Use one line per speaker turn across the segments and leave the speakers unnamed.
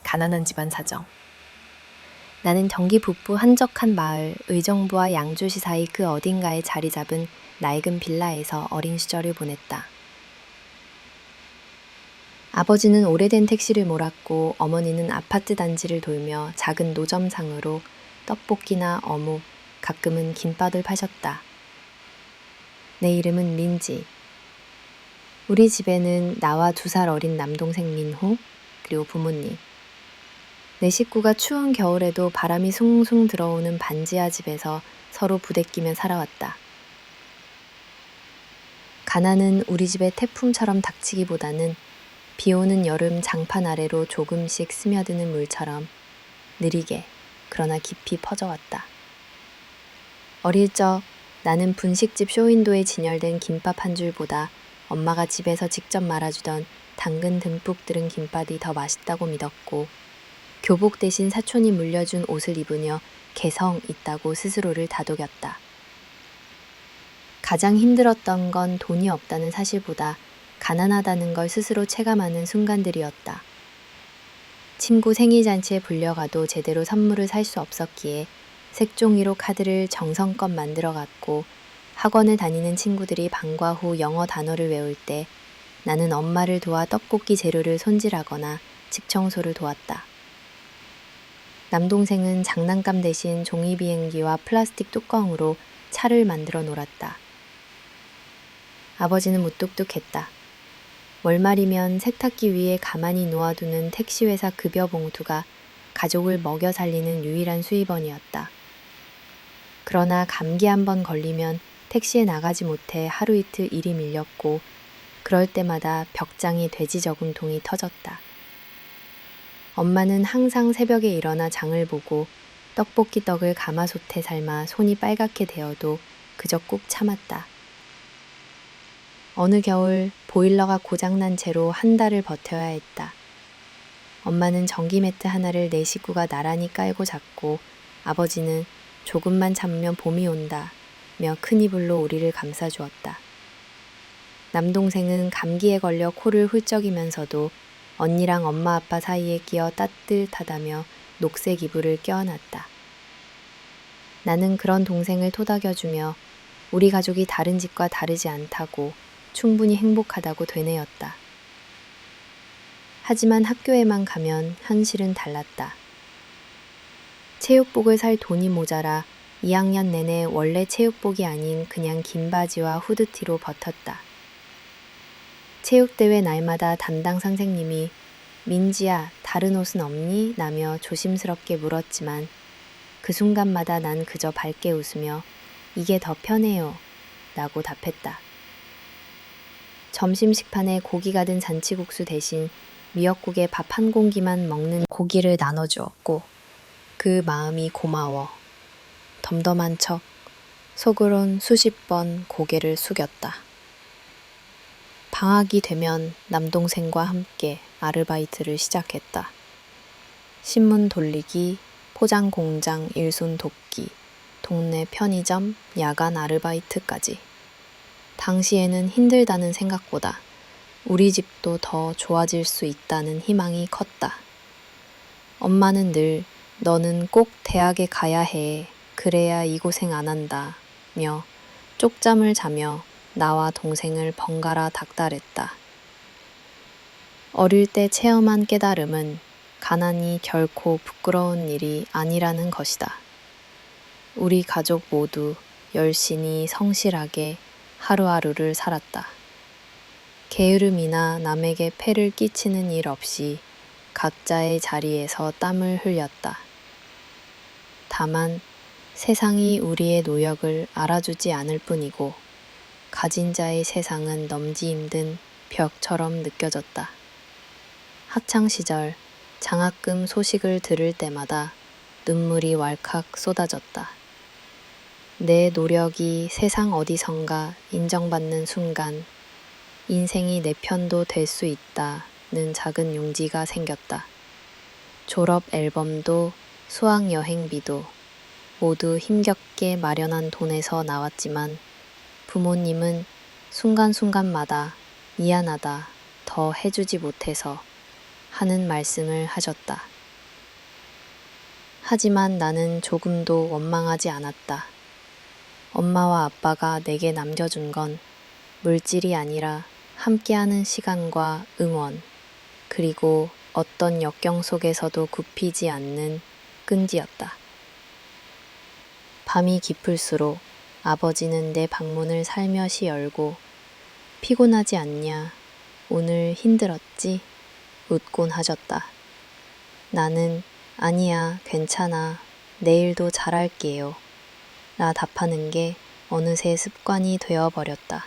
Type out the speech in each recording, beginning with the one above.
가난한 집안 사정. 나는 경기 북부 한적한 마을 의정부와 양주시 사이 그 어딘가에 자리 잡은 낡은 빌라에서 어린 시절을 보냈다. 아버지는 오래된 택시를 몰았고 어머니는 아파트 단지를 돌며 작은 노점상으로 떡볶이나 어묵, 가끔은 김밥을 파셨다. 내 이름은 민지. 우리 집에는 나와 2살 어린 남동생 민호, 그리고 부모님. 내 식구가 추운 겨울에도 바람이 숭숭 들어오는 반지하 집에서 서로 부대끼며 살아왔다. 가난은 우리 집에 태풍처럼 닥치기보다는 비 오는 여름 장판 아래로 조금씩 스며드는 물처럼 느리게 그러나 깊이 퍼져왔다. 어릴 적 나는 분식집 쇼윈도에 진열된 김밥 한 줄보다 엄마가 집에서 직접 말아주던 당근 듬뿍 들은 김밥이 더 맛있다고 믿었고 교복 대신 사촌이 물려준 옷을 입으며 개성 있다고 스스로를 다독였다. 가장 힘들었던 건 돈이 없다는 사실보다 가난하다는 걸 스스로 체감하는 순간들이었다. 친구 생일잔치에 불려가도 제대로 선물을 살 수 없었기에 색종이로 카드를 정성껏 만들어갔고 학원을 다니는 친구들이 방과 후 영어 단어를 외울 때 나는 엄마를 도와 떡볶이 재료를 손질하거나 집 청소를 도왔다. 남동생은 장난감 대신 종이 비행기와 플라스틱 뚜껑으로 차를 만들어 놀았다. 아버지는 무뚝뚝했다. 월말이면 세탁기 위에 가만히 놓아두는 택시회사 급여 봉투가 가족을 먹여 살리는 유일한 수입원이었다. 그러나 감기 한 번 걸리면 택시에 나가지 못해 하루 이틀 일이 밀렸고 그럴 때마다 벽장이 돼지 저금통이 터졌다. 엄마는 항상 새벽에 일어나 장을 보고 떡볶이 떡을 가마솥에 삶아 손이 빨갛게 되어도 그저 꾹 참았다. 어느 겨울 보일러가 고장난 채로 한 달을 버텨야 했다. 엄마는 전기 매트 하나를 내 식구가 나란히 깔고 잤고 아버지는 조금만 참으면 봄이 온다며 큰 이불로 우리를 감싸주었다. 남동생은 감기에 걸려 코를 훌쩍이면서도 언니랑 엄마 아빠 사이에 끼어 따뜻하다며 녹색 이불을 껴안았다. 나는 그런 동생을 토닥여주며 우리 가족이 다른 집과 다르지 않다고 충분히 행복하다고 되뇌었다. 하지만 학교에만 가면 현실은 달랐다. 체육복을 살 돈이 모자라 2학년 내내 원래 체육복이 아닌 그냥 긴 바지와 후드티로 버텼다. 체육대회 날마다 담당 선생님이 민지야, 다른 옷은 없니? 라며 조심스럽게 물었지만 그 순간마다 난 그저 밝게 웃으며 이게 더 편해요 라고 답했다. 점심 식판에 고기 가든 잔치국수 대신 미역국에 밥 한 공기만 먹는 고기를 나눠주었고 그 마음이 고마워. 덤덤한 척 속으론 수십 번 고개를 숙였다. 방학이 되면 남동생과 함께 아르바이트를 시작했다. 신문 돌리기, 포장 공장 일손 돕기, 동네 편의점, 야간 아르바이트까지. 당시에는 힘들다는 생각보다 우리 집도 더 좋아질 수 있다는 희망이 컸다. 엄마는 늘 너는 꼭 대학에 가야 해. 그래야 이 고생 안 한다며 쪽잠을 자며 나와 동생을 번갈아 닥달했다. 어릴 때 체험한 깨달음은 가난이 결코 부끄러운 일이 아니라는 것이다. 우리 가족 모두 열심히 성실하게 하루하루를 살았다. 게으름이나 남에게 폐를 끼치는 일 없이 각자의 자리에서 땀을 흘렸다. 다만 세상이 우리의 노력을 알아주지 않을 뿐이고 가진 자의 세상은 넘지 힘든 벽처럼 느껴졌다. 학창시절 장학금 소식을 들을 때마다 눈물이 왈칵 쏟아졌다. 내 노력이 세상 어디선가 인정받는 순간 인생이 내 편도 될 수 있다는 작은 용기가 생겼다. 졸업 앨범도 수학여행비도 모두 힘겹게 마련한 돈에서 나왔지만 부모님은 순간순간마다 미안하다, 더 해주지 못해서 하는 말씀을 하셨다. 하지만 나는 조금도 원망하지 않았다. 엄마와 아빠가 내게 남겨준 건 물질이 아니라 함께하는 시간과 응원, 그리고 어떤 역경 속에서도 굽히지 않는 끈기였다. 밤이 깊을수록 아버지는 내 방문을 살며시 열고 피곤하지 않냐, 오늘 힘들었지? 웃곤 하셨다. 나는 아니야, 괜찮아, 내일도 잘할게요. 나 답하는 게 어느새 습관이 되어버렸다.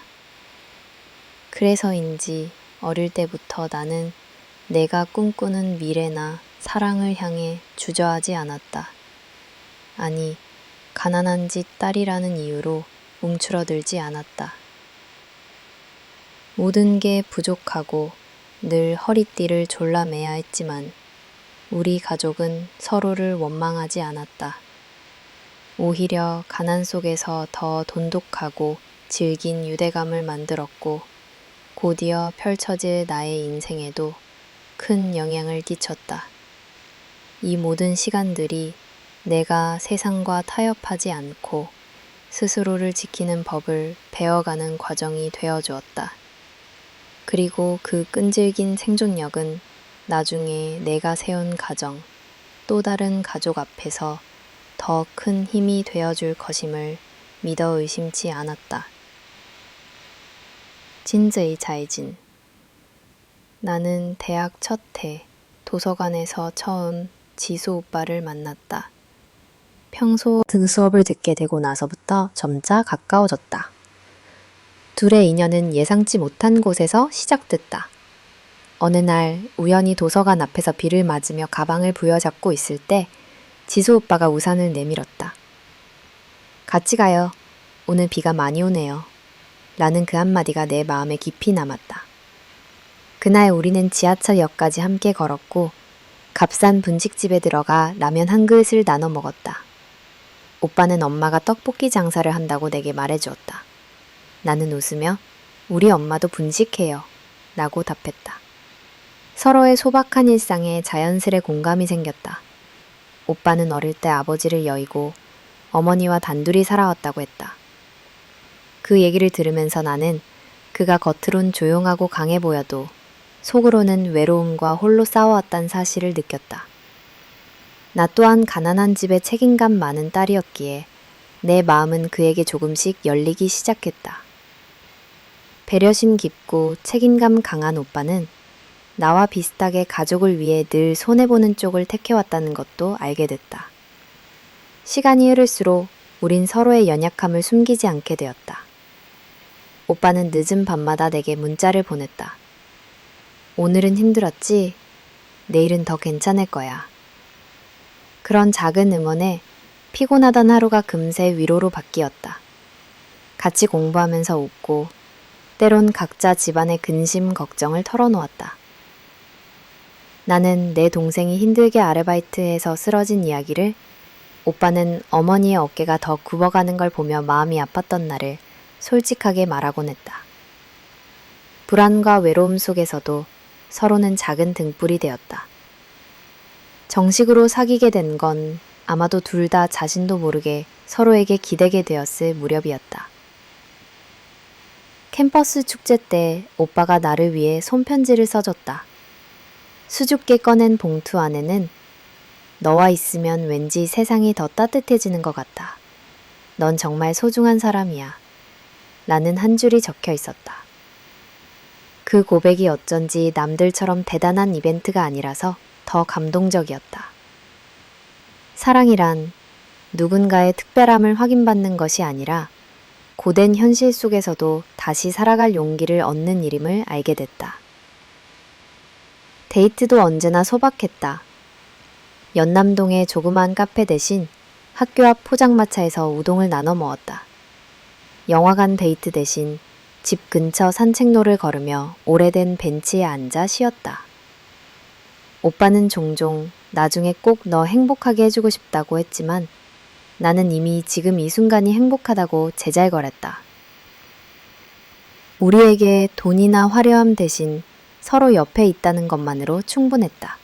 그래서인지 어릴 때부터 나는 내가 꿈꾸는 미래나 사랑을 향해 주저하지 않았다. 아니, 가난한 집 딸이라는 이유로 움츠러들지 않았다. 모든 게 부족하고 늘 허리띠를 졸라매야 했지만 우리 가족은 서로를 원망하지 않았다. 오히려 가난 속에서 더 돈독하고 질긴 유대감을 만들었고 곧이어 펼쳐질 나의 인생에도 큰 영향을 끼쳤다. 이 모든 시간들이 내가 세상과 타협하지 않고 스스로를 지키는 법을 배워가는 과정이 되어주었다. 그리고 그 끈질긴 생존력은 나중에 내가 세운 가정, 또 다른 가족 앞에서 더 큰 힘이 되어줄 것임을 믿어 의심치 않았다. 진저의 자이진. 나는 대학 첫 해 도서관에서 처음 지수 오빠를 만났다. 평소 수업을 듣게 되고 나서부터 점차 가까워졌다. 둘의 인연은 예상치 못한 곳에서 시작됐다. 어느 날 우연히 도서관 앞에서 비를 맞으며 가방을 부여잡고 있을 때 지수 오빠가 우산을 내밀었다. 같이 가요. 오늘 비가 많이 오네요. 라는 그 한마디가 내 마음에 깊이 남았다. 그날 우리는 지하철역까지 함께 걸었고 값싼 분식집에 들어가 라면 한 그릇을 나눠 먹었다. 오빠는 엄마가 떡볶이 장사를 한다고 내게 말해주었다. 나는 웃으며 우리 엄마도 분식해요. 라고 답했다. 서로의 소박한 일상에 자연스레 공감이 생겼다. 오빠는 어릴 때 아버지를 여의고 어머니와 단둘이 살아왔다고 했다. 그 얘기를 들으면서 나는 그가 겉으론 조용하고 강해 보여도 속으로는 외로움과 홀로 싸워왔다는 사실을 느꼈다. 나 또한 가난한 집에 책임감 많은 딸이었기에 내 마음은 그에게 조금씩 열리기 시작했다. 배려심 깊고 책임감 강한 오빠는 나와 비슷하게 가족을 위해 늘 손해보는 쪽을 택해왔다는 것도 알게 됐다. 시간이 흐를수록 우린 서로의 연약함을 숨기지 않게 되었다. 오빠는 늦은 밤마다 내게 문자를 보냈다. 오늘은 힘들었지? 내일은 더 괜찮을 거야. 그런 작은 응원에 피곤하던 하루가 금세 위로로 바뀌었다. 같이 공부하면서 웃고 때론 각자 집안의 근심 걱정을 털어놓았다. 나는 내 동생이 힘들게 아르바이트해서 쓰러진 이야기를, 오빠는 어머니의 어깨가 더 굽어가는 걸 보며 마음이 아팠던 날을 솔직하게 말하곤 했다. 불안과 외로움 속에서도 서로는 작은 등불이 되었다. 정식으로 사귀게 된 건 아마도 둘 다 자신도 모르게 서로에게 기대게 되었을 무렵이었다. 캠퍼스 축제 때 오빠가 나를 위해 손편지를 써줬다. 수줍게 꺼낸 봉투 안에는 너와 있으면 왠지 세상이 더 따뜻해지는 것 같아. 넌 정말 소중한 사람이야. 라는 한 줄이 적혀 있었다. 그 고백이 어쩐지 남들처럼 대단한 이벤트가 아니라서 더 감동적이었다. 사랑이란 누군가의 특별함을 확인받는 것이 아니라 고된 현실 속에서도 다시 살아갈 용기를 얻는 일임을 알게 됐다. 데이트도 언제나 소박했다. 연남동의 조그만 카페 대신 학교 앞 포장마차에서 우동을 나눠 먹었다. 영화관 데이트 대신 집 근처 산책로를 걸으며 오래된 벤치에 앉아 쉬었다. 오빠는 종종 나중에 꼭 너 행복하게 해주고 싶다고 했지만 나는 이미 지금 이 순간이 행복하다고 제잘거렸다. 우리에게 돈이나 화려함 대신 서로 옆에 있다는 것만으로 충분했다.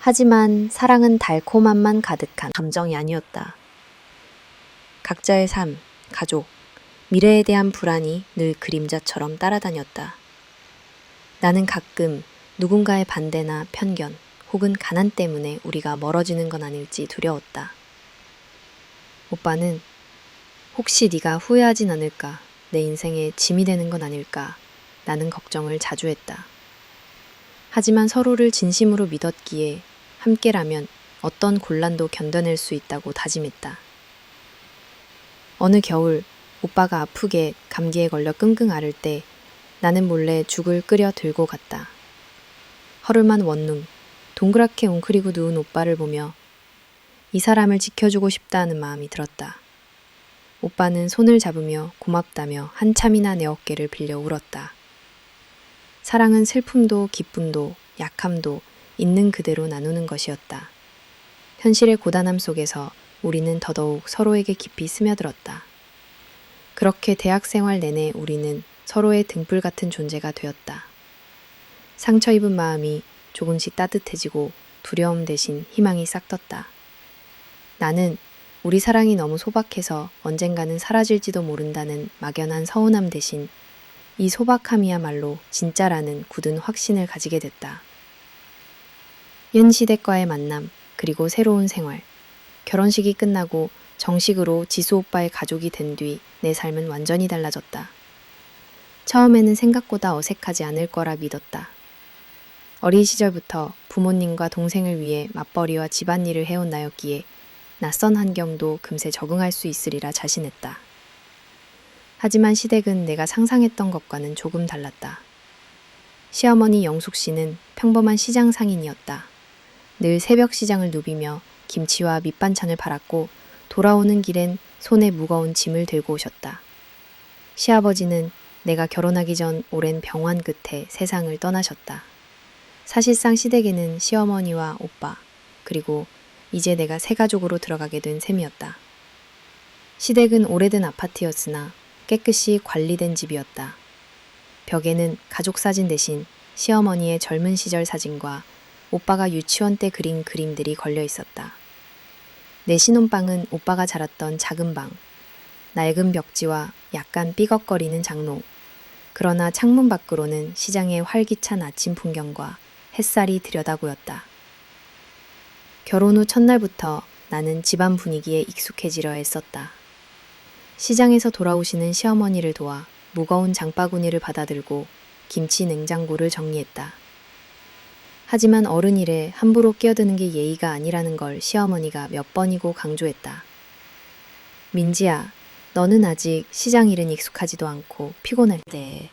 하지만 사랑은 달콤함만 가득한 감정이 아니었다. 각자의 삶, 가족, 미래에 대한 불안이 늘 그림자처럼 따라다녔다. 나는 가끔 누군가의 반대나 편견 혹은 가난 때문에 우리가 멀어지는 건 아닐지 두려웠다. 오빠는 혹시 네가 후회하진 않을까, 내 인생에 짐이 되는 건 아닐까, 라는 걱정을 자주 했다. 하지만 서로를 진심으로 믿었기에 함께라면 어떤 곤란도 견뎌낼 수 있다고 다짐했다. 어느 겨울 오빠가 아프게 감기에 걸려 끙끙 앓을 때 나는 몰래 죽을 끓여 들고 갔다. 허름한 원룸, 동그랗게 웅크리고 누운 오빠를 보며 이 사람을 지켜주고 싶다는 마음이 들었다. 오빠는 손을 잡으며 고맙다며 한참이나 내 어깨를 빌려 울었다. 사랑은 슬픔도 기쁨도 약함도 있는 그대로 나누는 것이었다. 현실의 고단함 속에서 우리는 더더욱 서로에게 깊이 스며들었다. 그렇게 대학 생활 내내 우리는 서로의 등불 같은 존재가 되었다. 상처 입은 마음이 조금씩 따뜻해지고 두려움 대신 희망이 싹떴다. 나는 우리 사랑이 너무 소박해서 언젠가는 사라질지도 모른다는 막연한 서운함 대신 이 소박함이야말로 진짜라는 굳은 확신을 가지게 됐다. 옛 시댁과의 만남, 그리고 새로운 생활. 결혼식이 끝나고 정식으로 지수 오빠의 가족이 된 뒤 내 삶은 완전히 달라졌다. 처음에는 생각보다 어색하지 않을 거라 믿었다. 어린 시절부터 부모님과 동생을 위해 맞벌이와 집안일을 해온 나였기에 낯선 환경도 금세 적응할 수 있으리라 자신했다. 하지만 시댁은 내가 상상했던 것과는 조금 달랐다. 시어머니 영숙 씨는 평범한 시장 상인이었다. 늘 새벽 시장을 누비며 김치와 밑반찬을 팔았고 돌아오는 길엔 손에 무거운 짐을 들고 오셨다. 시아버지는 내가 결혼하기 전 오랜 병환 끝에 세상을 떠나셨다. 사실상 시댁에는 시어머니와 오빠, 그리고 이제 내가 새 가족으로 들어가게 된 셈이었다. 시댁은 오래된 아파트였으나 깨끗이 관리된 집이었다. 벽에는 가족 사진 대신 시어머니의 젊은 시절 사진과 오빠가 유치원 때 그린 그림들이 걸려 있었다. 내 신혼방은 오빠가 자랐던 작은 방, 낡은 벽지와 약간 삐걱거리는 장롱, 그러나 창문 밖으로는 시장의 활기찬 아침 풍경과 햇살이 들여다보였다. 결혼 후 첫날부터 나는 집안 분위기에 익숙해지려 했었다. 시장에서 돌아오시는 시어머니를 도와 무거운 장바구니를 받아들고 김치 냉장고를 정리했다. 하지만 어른 일에 함부로 끼어드는 게 예의가 아니라는 걸 시어머니가 몇 번이고 강조했다. 민지야, 너는 아직 시장 일은 익숙하지도 않고 피곤할 때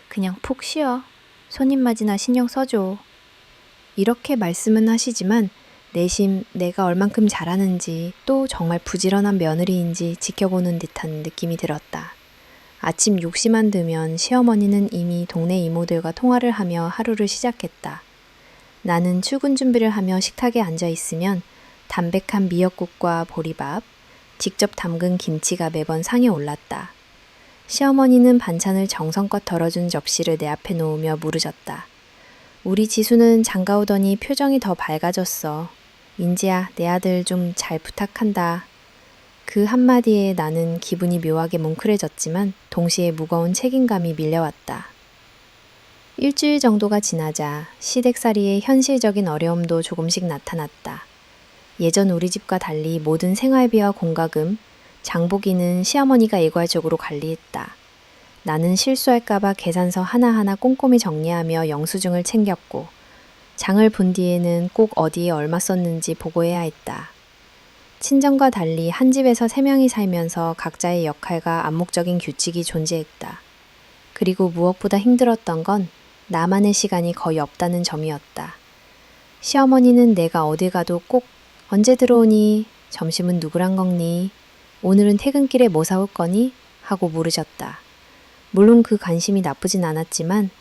그냥 푹 쉬어. 손님 맞이나 신경 써줘. 이렇게 말씀은 하시지만 내심 내가 얼만큼 잘하는지 또 정말 부지런한 며느리인지 지켜보는 듯한 느낌이 들었다. 아침 6시만 되면 시어머니는 이미 동네 이모들과 통화를 하며 하루를 시작했다. 나는 출근 준비를 하며 식탁에 앉아 있으면 담백한 미역국과 보리밥, 직접 담근 김치가 매번 상에 올랐다. 시어머니는 반찬을 정성껏 덜어준 접시를 내 앞에 놓으며 물으셨다. 우리 지수는 장가 오더니 표정이 더 밝아졌어. 민지야, 내 아들 좀 잘 부탁한다. 그 한마디에 나는 기분이 묘하게 뭉클해졌지만 동시에 무거운 책임감이 밀려왔다. 일주일 정도가 지나자 시댁살이의 현실적인 어려움도 조금씩 나타났다. 예전 우리 집과 달리 모든 생활비와 공과금, 장보기는 시어머니가 일괄적으로 관리했다. 나는 실수할까봐 계산서 하나하나 꼼꼼히 정리하며 영수증을 챙겼고 장을 본 뒤에는 꼭 어디에 얼마 썼는지 보고해야 했다. 친정과 달리 한 집에서 3명이 살면서 각자의 역할과 암묵적인 규칙이 존재했다. 그리고 무엇보다 힘들었던 건 나만의 시간이 거의 없다는 점이었다. 시어머니는 내가 어딜 가도 꼭 언제 들어오니? 점심은 누구랑 먹니? 오늘은 퇴근길에 뭐 사올 거니? 하고 물으셨다. 물론 그 관심이 나쁘진 않았지만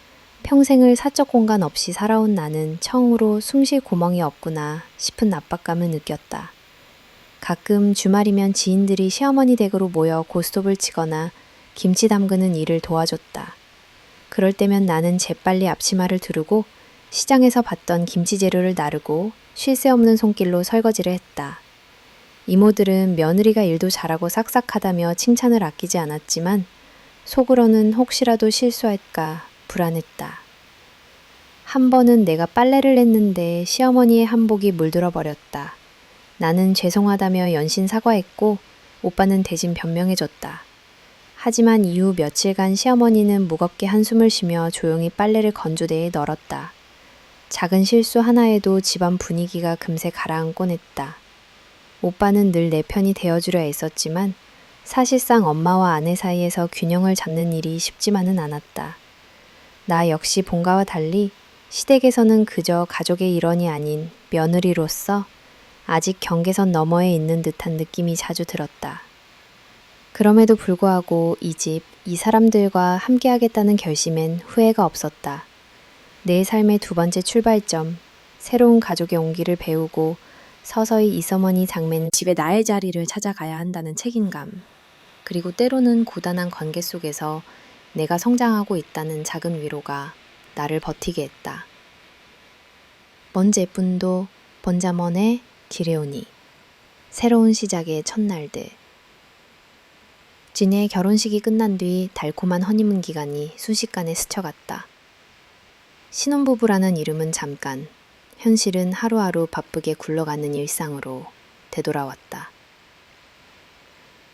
평생을 사적 공간 없이 살아온 나는 처음으로 숨 쉴 구멍이 없구나 싶은 압박감을 느꼈다. 가끔 주말이면 지인들이 시어머니 댁으로 모여 고스톱을 치거나 김치 담그는 일을 도와줬다. 그럴 때면 나는 재빨리 앞치마를 두르고 시장에서 봤던 김치 재료를 나르고 쉴 새 없는 손길로 설거지를 했다. 이모들은 며느리가 일도 잘하고 싹싹하다며 칭찬을 아끼지 않았지만 속으로는 혹시라도 실수할까 불안했다. 한 번은 내가 빨래를 했는데 시어머니의 한복이 물들어 버렸다. 나는 죄송하다며 연신 사과했고 오빠는 대신 변명해줬다. 하지만 이후 며칠간 시어머니는 무겁게 한숨을 쉬며 조용히 빨래를 건조대에 널었다. 작은 실수 하나에도 집안 분위기가 금세 가라앉곤 했다. 오빠는 늘 내 편이 되어주려 애썼지만 사실상 엄마와 아내 사이에서 균형을 잡는 일이 쉽지만은 않았다. 나 역시 본가와 달리 시댁에서는 그저 가족의 일원이 아닌 며느리로서 아직 경계선 너머에 있는 듯한 느낌이 자주 들었다. 그럼에도 불구하고 이 집, 이 사람들과 함께하겠다는 결심엔 후회가 없었다. 내 삶의 두 번째 출발점, 새로운 가족의 온기를 배우고 서서히 이서머니 장매는 집에 나의 자리를 찾아가야 한다는 책임감, 그리고 때로는 고단한 관계 속에서 내가 성장하고 있다는 작은 위로가 나를 버티게 했다. 먼제 분도 번자먼의 기레오니 새로운 시작의 첫날들. 진의 결혼식이 끝난 뒤 달콤한 허니문 기간이 순식간에 스쳐갔다. 신혼부부라는 이름은 잠깐, 현실은 하루하루 바쁘게 굴러가는 일상으로 되돌아왔다.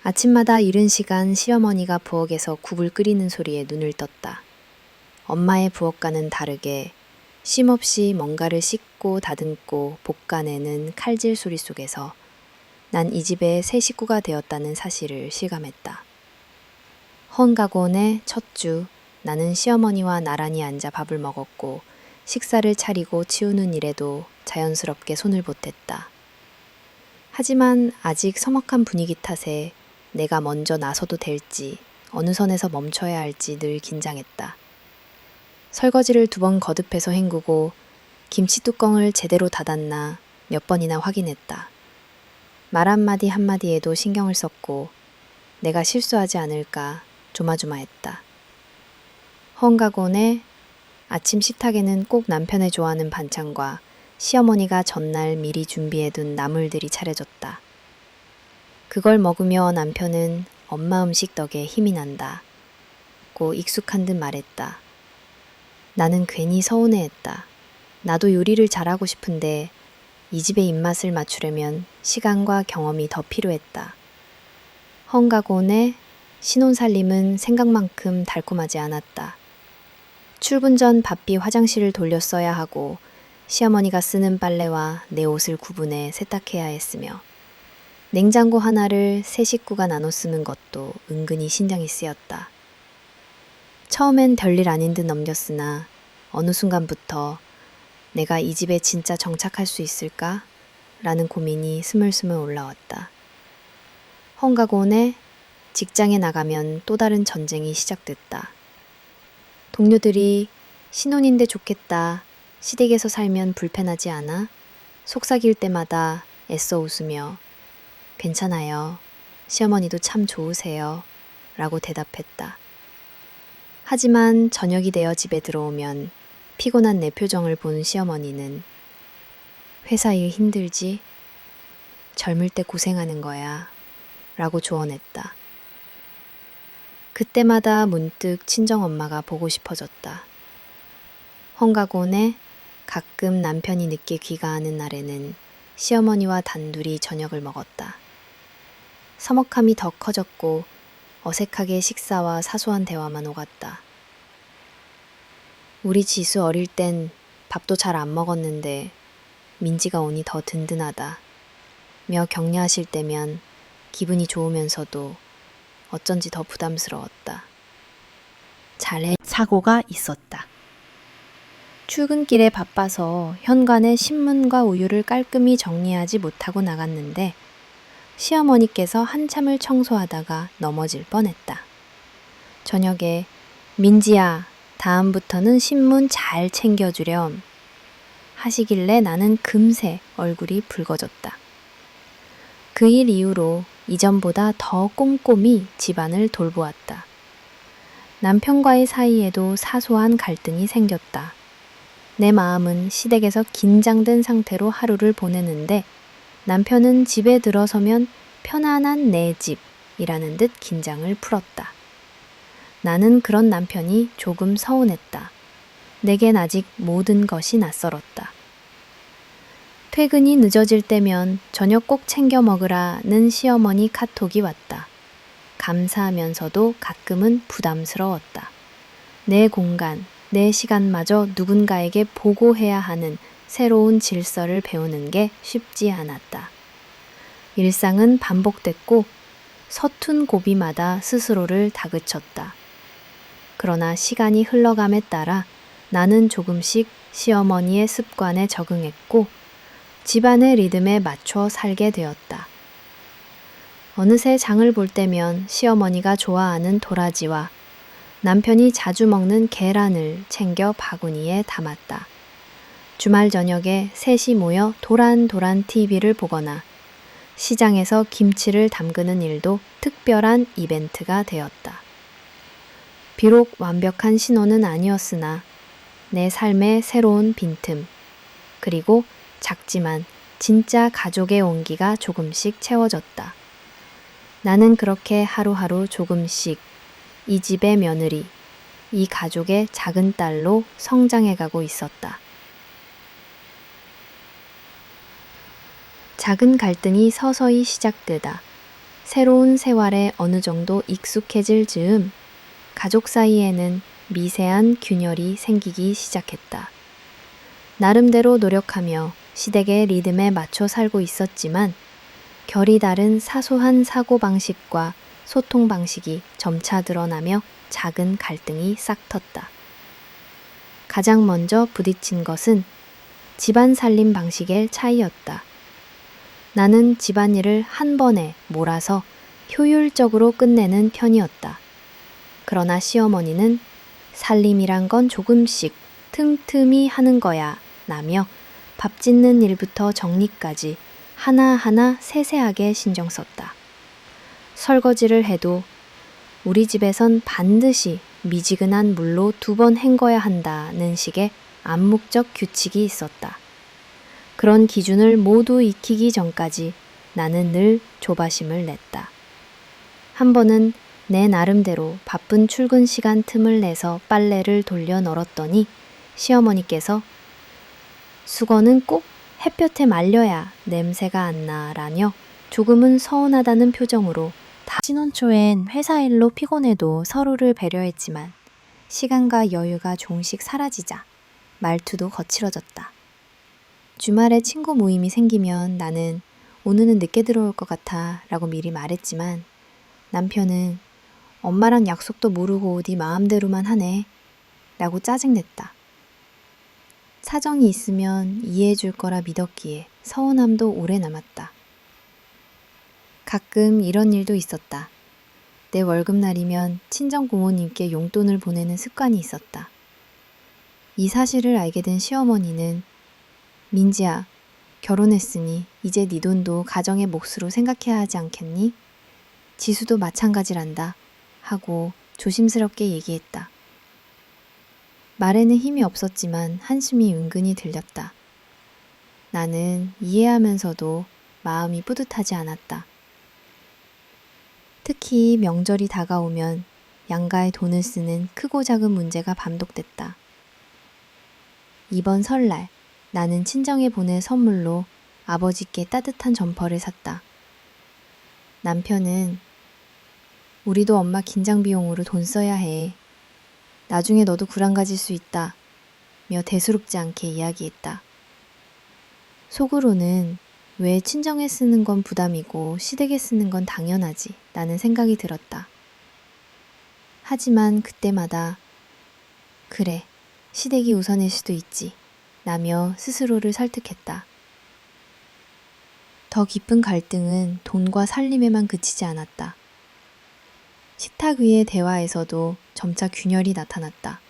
아침마다 이른 시간 시어머니가 부엌에서 국을 끓이는 소리에 눈을 떴다. 엄마의 부엌과는 다르게 쉼없이 뭔가를 씻고 다듬고 볶아내는 칼질 소리 속에서 난 이 집의 새 식구가 되었다는 사실을 실감했다. 헌가곤의 첫 주, 나는 시어머니와 나란히 앉아 밥을 먹었고 식사를 차리고 치우는 일에도 자연스럽게 손을 보탰다. 하지만 아직 서먹한 분위기 탓에 내가 먼저 나서도 될지 어느 선에서 멈춰야 할지 늘 긴장했다. 설거지를 2번 거듭해서 헹구고 김치 뚜껑을 제대로 닫았나 몇 번이나 확인했다. 말 한마디 한마디에도 신경을 썼고 내가 실수하지 않을까 조마조마했다. 헝가곤의 아침 식탁에는 꼭 남편의 좋아하는 반찬과 시어머니가 전날 미리 준비해둔 나물들이 차려졌다. 그걸 먹으며 남편은 엄마 음식 덕에 힘이 난다 고 익숙한 듯 말했다. 나는 괜히 서운해했다. 나도 요리를 잘하고 싶은데 이 집의 입맛을 맞추려면 시간과 경험이 더 필요했다. 헝가곤의 신혼살림은 생각만큼 달콤하지 않았다. 출근 전 바삐 화장실을 돌렸어야 하고 시어머니가 쓰는 빨래와 내 옷을 구분해 세탁해야 했으며 냉장고 하나를 세 식구가 나눠 쓰는 것도 은근히 신경이 쓰였다. 처음엔 별일 아닌 듯 넘겼으나 어느 순간부터 내가 이 집에 진짜 정착할 수 있을까? 라는 고민이 스물스물 올라왔다. 헝가곤에 직장에 나가면 또 다른 전쟁이 시작됐다. 동료들이 신혼인데 좋겠다, 시댁에서 살면 불편하지 않아? 속삭일 때마다 애써 웃으며 괜찮아요, 시어머니도 참 좋으세요 라고 대답했다. 하지만 저녁이 되어 집에 들어오면 피곤한 내 표정을 본 시어머니는 회사 일 힘들지? 젊을 때 고생하는 거야 라고 조언했다. 그때마다 문득 친정엄마가 보고 싶어졌다. 헝가곤에 가끔 남편이 늦게 귀가하는 날에는 시어머니와 단둘이 저녁을 먹었다. 서먹함이 더 커졌고 어색하게 식사와 사소한 대화만 오갔다. 우리 지수 어릴 땐 밥도 잘 안 먹었는데 민지가 오니 더 든든하다 며 격려하실 때면 기분이 좋으면서도 어쩐지 더 부담스러웠다. 잘해 사고가 있었다. 출근길에 바빠서 현관에 신문과 우유를 깔끔히 정리하지 못하고 나갔는데 시어머니께서 한참을 청소하다가 넘어질 뻔했다. 저녁에 민지야, 다음부터는 신문 잘 챙겨주렴 하시길래 나는 금세 얼굴이 붉어졌다. 그 일 이후로 이전보다 더 꼼꼼히 집안을 돌보았다. 남편과의 사이에도 사소한 갈등이 생겼다. 내 마음은 시댁에서 긴장된 상태로 하루를 보내는데 남편은 집에 들어서면 편안한 내 집이라는 듯 긴장을 풀었다. 나는 그런 남편이 조금 서운했다. 내겐 아직 모든 것이 낯설었다. 퇴근이 늦어질 때면 저녁 꼭 챙겨 먹으라는 시어머니 카톡이 왔다. 감사하면서도 가끔은 부담스러웠다. 내 공간, 내 시간마저 누군가에게 보고해야 하는 새로운 질서를 배우는 게 쉽지 않았다. 일상은 반복됐고 서툰 고비마다 스스로를 다그쳤다. 그러나 시간이 흘러감에 따라 나는 조금씩 시어머니의 습관에 적응했고 집안의 리듬에 맞춰 살게 되었다. 어느새 장을 볼 때면 시어머니가 좋아하는 도라지와 남편이 자주 먹는 계란을 챙겨 바구니에 담았다. 주말 저녁에 셋이 모여 도란도란 TV를 보거나 시장에서 김치를 담그는 일도 특별한 이벤트가 되었다. 비록 완벽한 신혼은 아니었으나 내 삶의 새로운 빈틈, 그리고 작지만 진짜 가족의 온기가 조금씩 채워졌다. 나는 그렇게 하루하루 조금씩 이 집의 며느리, 이 가족의 작은 딸로 성장해가고 있었다. 작은 갈등이 서서히 시작되다 새로운 생활에 어느 정도 익숙해질 즈음 가족 사이에는 미세한 균열이 생기기 시작했다. 나름대로 노력하며 시댁의 리듬에 맞춰 살고 있었지만 결이 다른 사소한 사고방식과 소통 방식이 점차 드러나며 작은 갈등이 싹 텄다. 가장 먼저 부딪힌 것은 집안 살림 방식의 차이였다. 나는 집안일을 한 번에 몰아서 효율적으로 끝내는 편이었다. 그러나 시어머니는 살림이란 건 조금씩 틈틈이 하는 거야 라며 밥 짓는 일부터 정리까지 하나하나 세세하게 신경 썼다. 설거지를 해도 우리 집에선 반드시 미지근한 물로 2번 헹궈야 한다는 식의 암묵적 규칙이 있었다. 그런 기준을 모두 익히기 전까지 나는 늘 조바심을 냈다. 한 번은 내 나름대로 바쁜 출근 시간 틈을 내서 빨래를 돌려 널었더니 시어머니께서 수건은 꼭 햇볕에 말려야 냄새가 안 나라며 조금은 서운하다는 표정으로 신혼 초엔 회사 일로 피곤해도 서로를 배려했지만 시간과 여유가 조금씩 사라지자 말투도 거칠어졌다. 주말에 친구 모임이 생기면 나는 오늘은 늦게 들어올 것 같아 라고 미리 말했지만 남편은 엄마랑 약속도 모르고 네 마음대로만 하네 라고 짜증냈다. 사정이 있으면 이해해 줄 거라 믿었기에 서운함도 오래 남았다. 가끔 이런 일도 있었다. 내 월급날이면 친정 부모님께 용돈을 보내는 습관이 있었다. 이 사실을 알게 된 시어머니는 민지야, 결혼했으니 이제 네 돈도 가정의 몫으로 생각해야 하지 않겠니? 지수도 마찬가지란다 하고 조심스럽게 얘기했다. 말에는 힘이 없었지만 한숨이 은근히 들렸다. 나는 이해하면서도 마음이 뿌듯하지 않았다. 특히 명절이 다가오면 양가의 돈을 쓰는 크고 작은 문제가 반복됐다. 이번 설날 나는 친정에 보낼 선물로 아버지께 따뜻한 점퍼를 샀다. 남편은 우리도 엄마 긴장 비용으로 돈 써야 해. 나중에 너도 불안 가질 수 있다. 며 대수롭지 않게 이야기했다. 속으로는 왜 친정에 쓰는 건 부담이고 시댁에 쓰는 건 당연하지 라는 생각이 들었다. 하지만 그때마다 그래, 시댁이 우선일 수도 있지 라며 스스로를 설득했다. 더 깊은 갈등은 돈과 살림에만 그치지 않았다. 식탁 위의 대화에서도 점차 균열이 나타났다.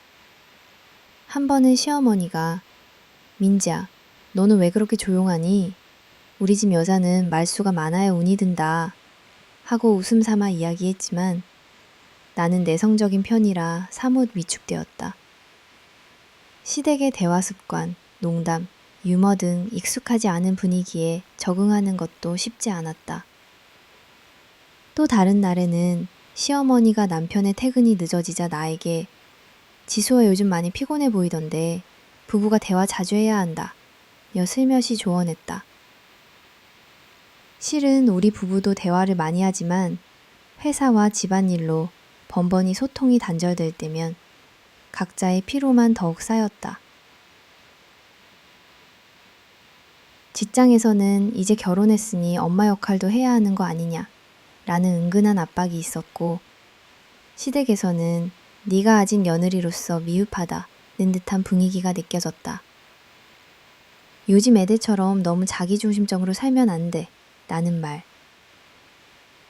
한 번은 시어머니가 민지야, 너는 왜 그렇게 조용하니? 우리 집 여자는 말수가 많아야 운이 든다 하고 웃음 삼아 이야기했지만 나는 내성적인 편이라 사뭇 위축되었다. 시댁의 대화 습관, 농담, 유머 등 익숙하지 않은 분위기에 적응하는 것도 쉽지 않았다. 또 다른 날에는 시어머니가 남편의 퇴근이 늦어지자 나에게 지수야 요즘 많이 피곤해 보이던데 부부가 대화 자주 해야 한다. 여 슬며시 조언했다. 실은 우리 부부도 대화를 많이 하지만 회사와 집안일로 번번이 소통이 단절될 때면 각자의 피로만 더욱 쌓였다. 직장에서는 이제 결혼했으니 엄마 역할도 해야 하는 거 아니냐 라는 은근한 압박이 있었고, 시댁에서는 네가 아직 며느리로서 미흡하다는 듯한 분위기가 느껴졌다. 요즘 애들처럼 너무 자기중심적으로 살면 안 돼 라는 말.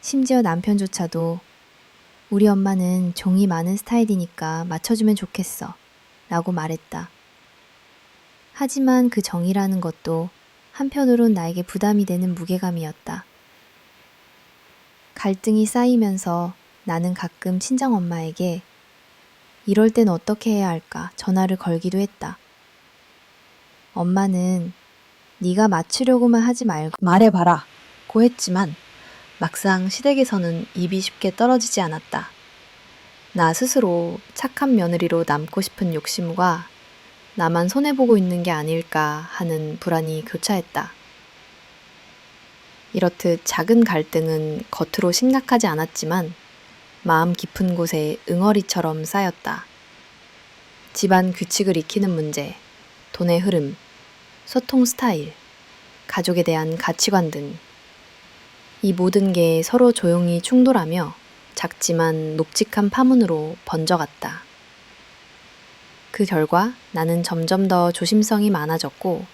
심지어 남편조차도 우리 엄마는 종이 많은 스타일이니까 맞춰주면 좋겠어 라고 말했다. 하지만 그 정이라는 것도 한편으론 나에게 부담이 되는 무게감이었다. 갈등이 쌓이면서 나는 가끔 친정엄마에게 이럴 땐 어떻게 해야 할까 전화를 걸기도 했다. 엄마는 네가 맞추려고만 하지 말고 말해봐라 고 했지만 막상 시댁에서는 입이 쉽게 떨어지지 않았다. 나 스스로 착한 며느리로 남고 싶은 욕심과 나만 손해보고 있는 게 아닐까 하는 불안이 교차했다. 이렇듯 작은 갈등은 겉으로 심각하지 않았지만 마음 깊은 곳에 응어리처럼 쌓였다. 집안 규칙을 익히는 문제, 돈의 흐름, 소통 스타일, 가족에 대한 가치관 등 이 모든 게 서로 조용히 충돌하며 작지만 녹직한 파문으로 번져갔다. 그 결과 나는 점점 더 조심성이 많아졌고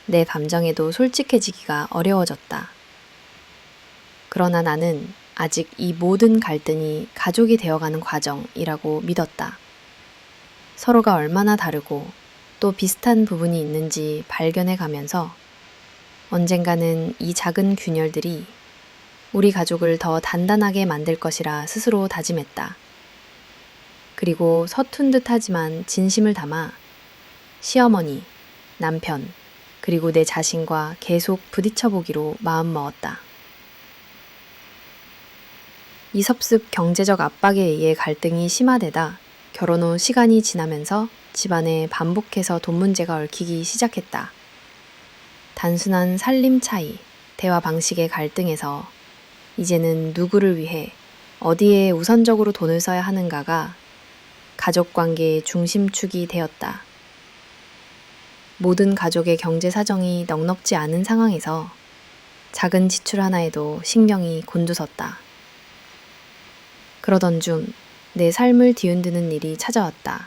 내 감정에도 솔직해지기가 어려워졌다. 그러나 나는 아직 이 모든 갈등이 가족이 되어가는 과정이라고 믿었다. 서로가 얼마나 다르고 또 비슷한 부분이 있는지 발견해 가면서 언젠가는 이 작은 균열들이 우리 가족을 더 단단하게 만들 것이라 스스로 다짐했다. 그리고 서툰 듯 하지만 진심을 담아 시어머니, 남편, 그리고 내 자신과 계속 부딪혀보기로 마음먹었다. 이 섭습 경제적 압박에 의해 갈등이 심화되다 결혼 후 시간이 지나면서 집안에 반복해서 돈 문제가 얽히기 시작했다. 단순한 살림 차이, 대화 방식의 갈등에서 이제는 누구를 위해 어디에 우선적으로 돈을 써야 하는가가 가족 관계의 중심축이 되었다. 모든 가족의 경제 사정이 넉넉지 않은 상황에서 작은 지출 하나에도 신경이 곤두섰다. 그러던 중 내 삶을 뒤흔드는 일이 찾아왔다.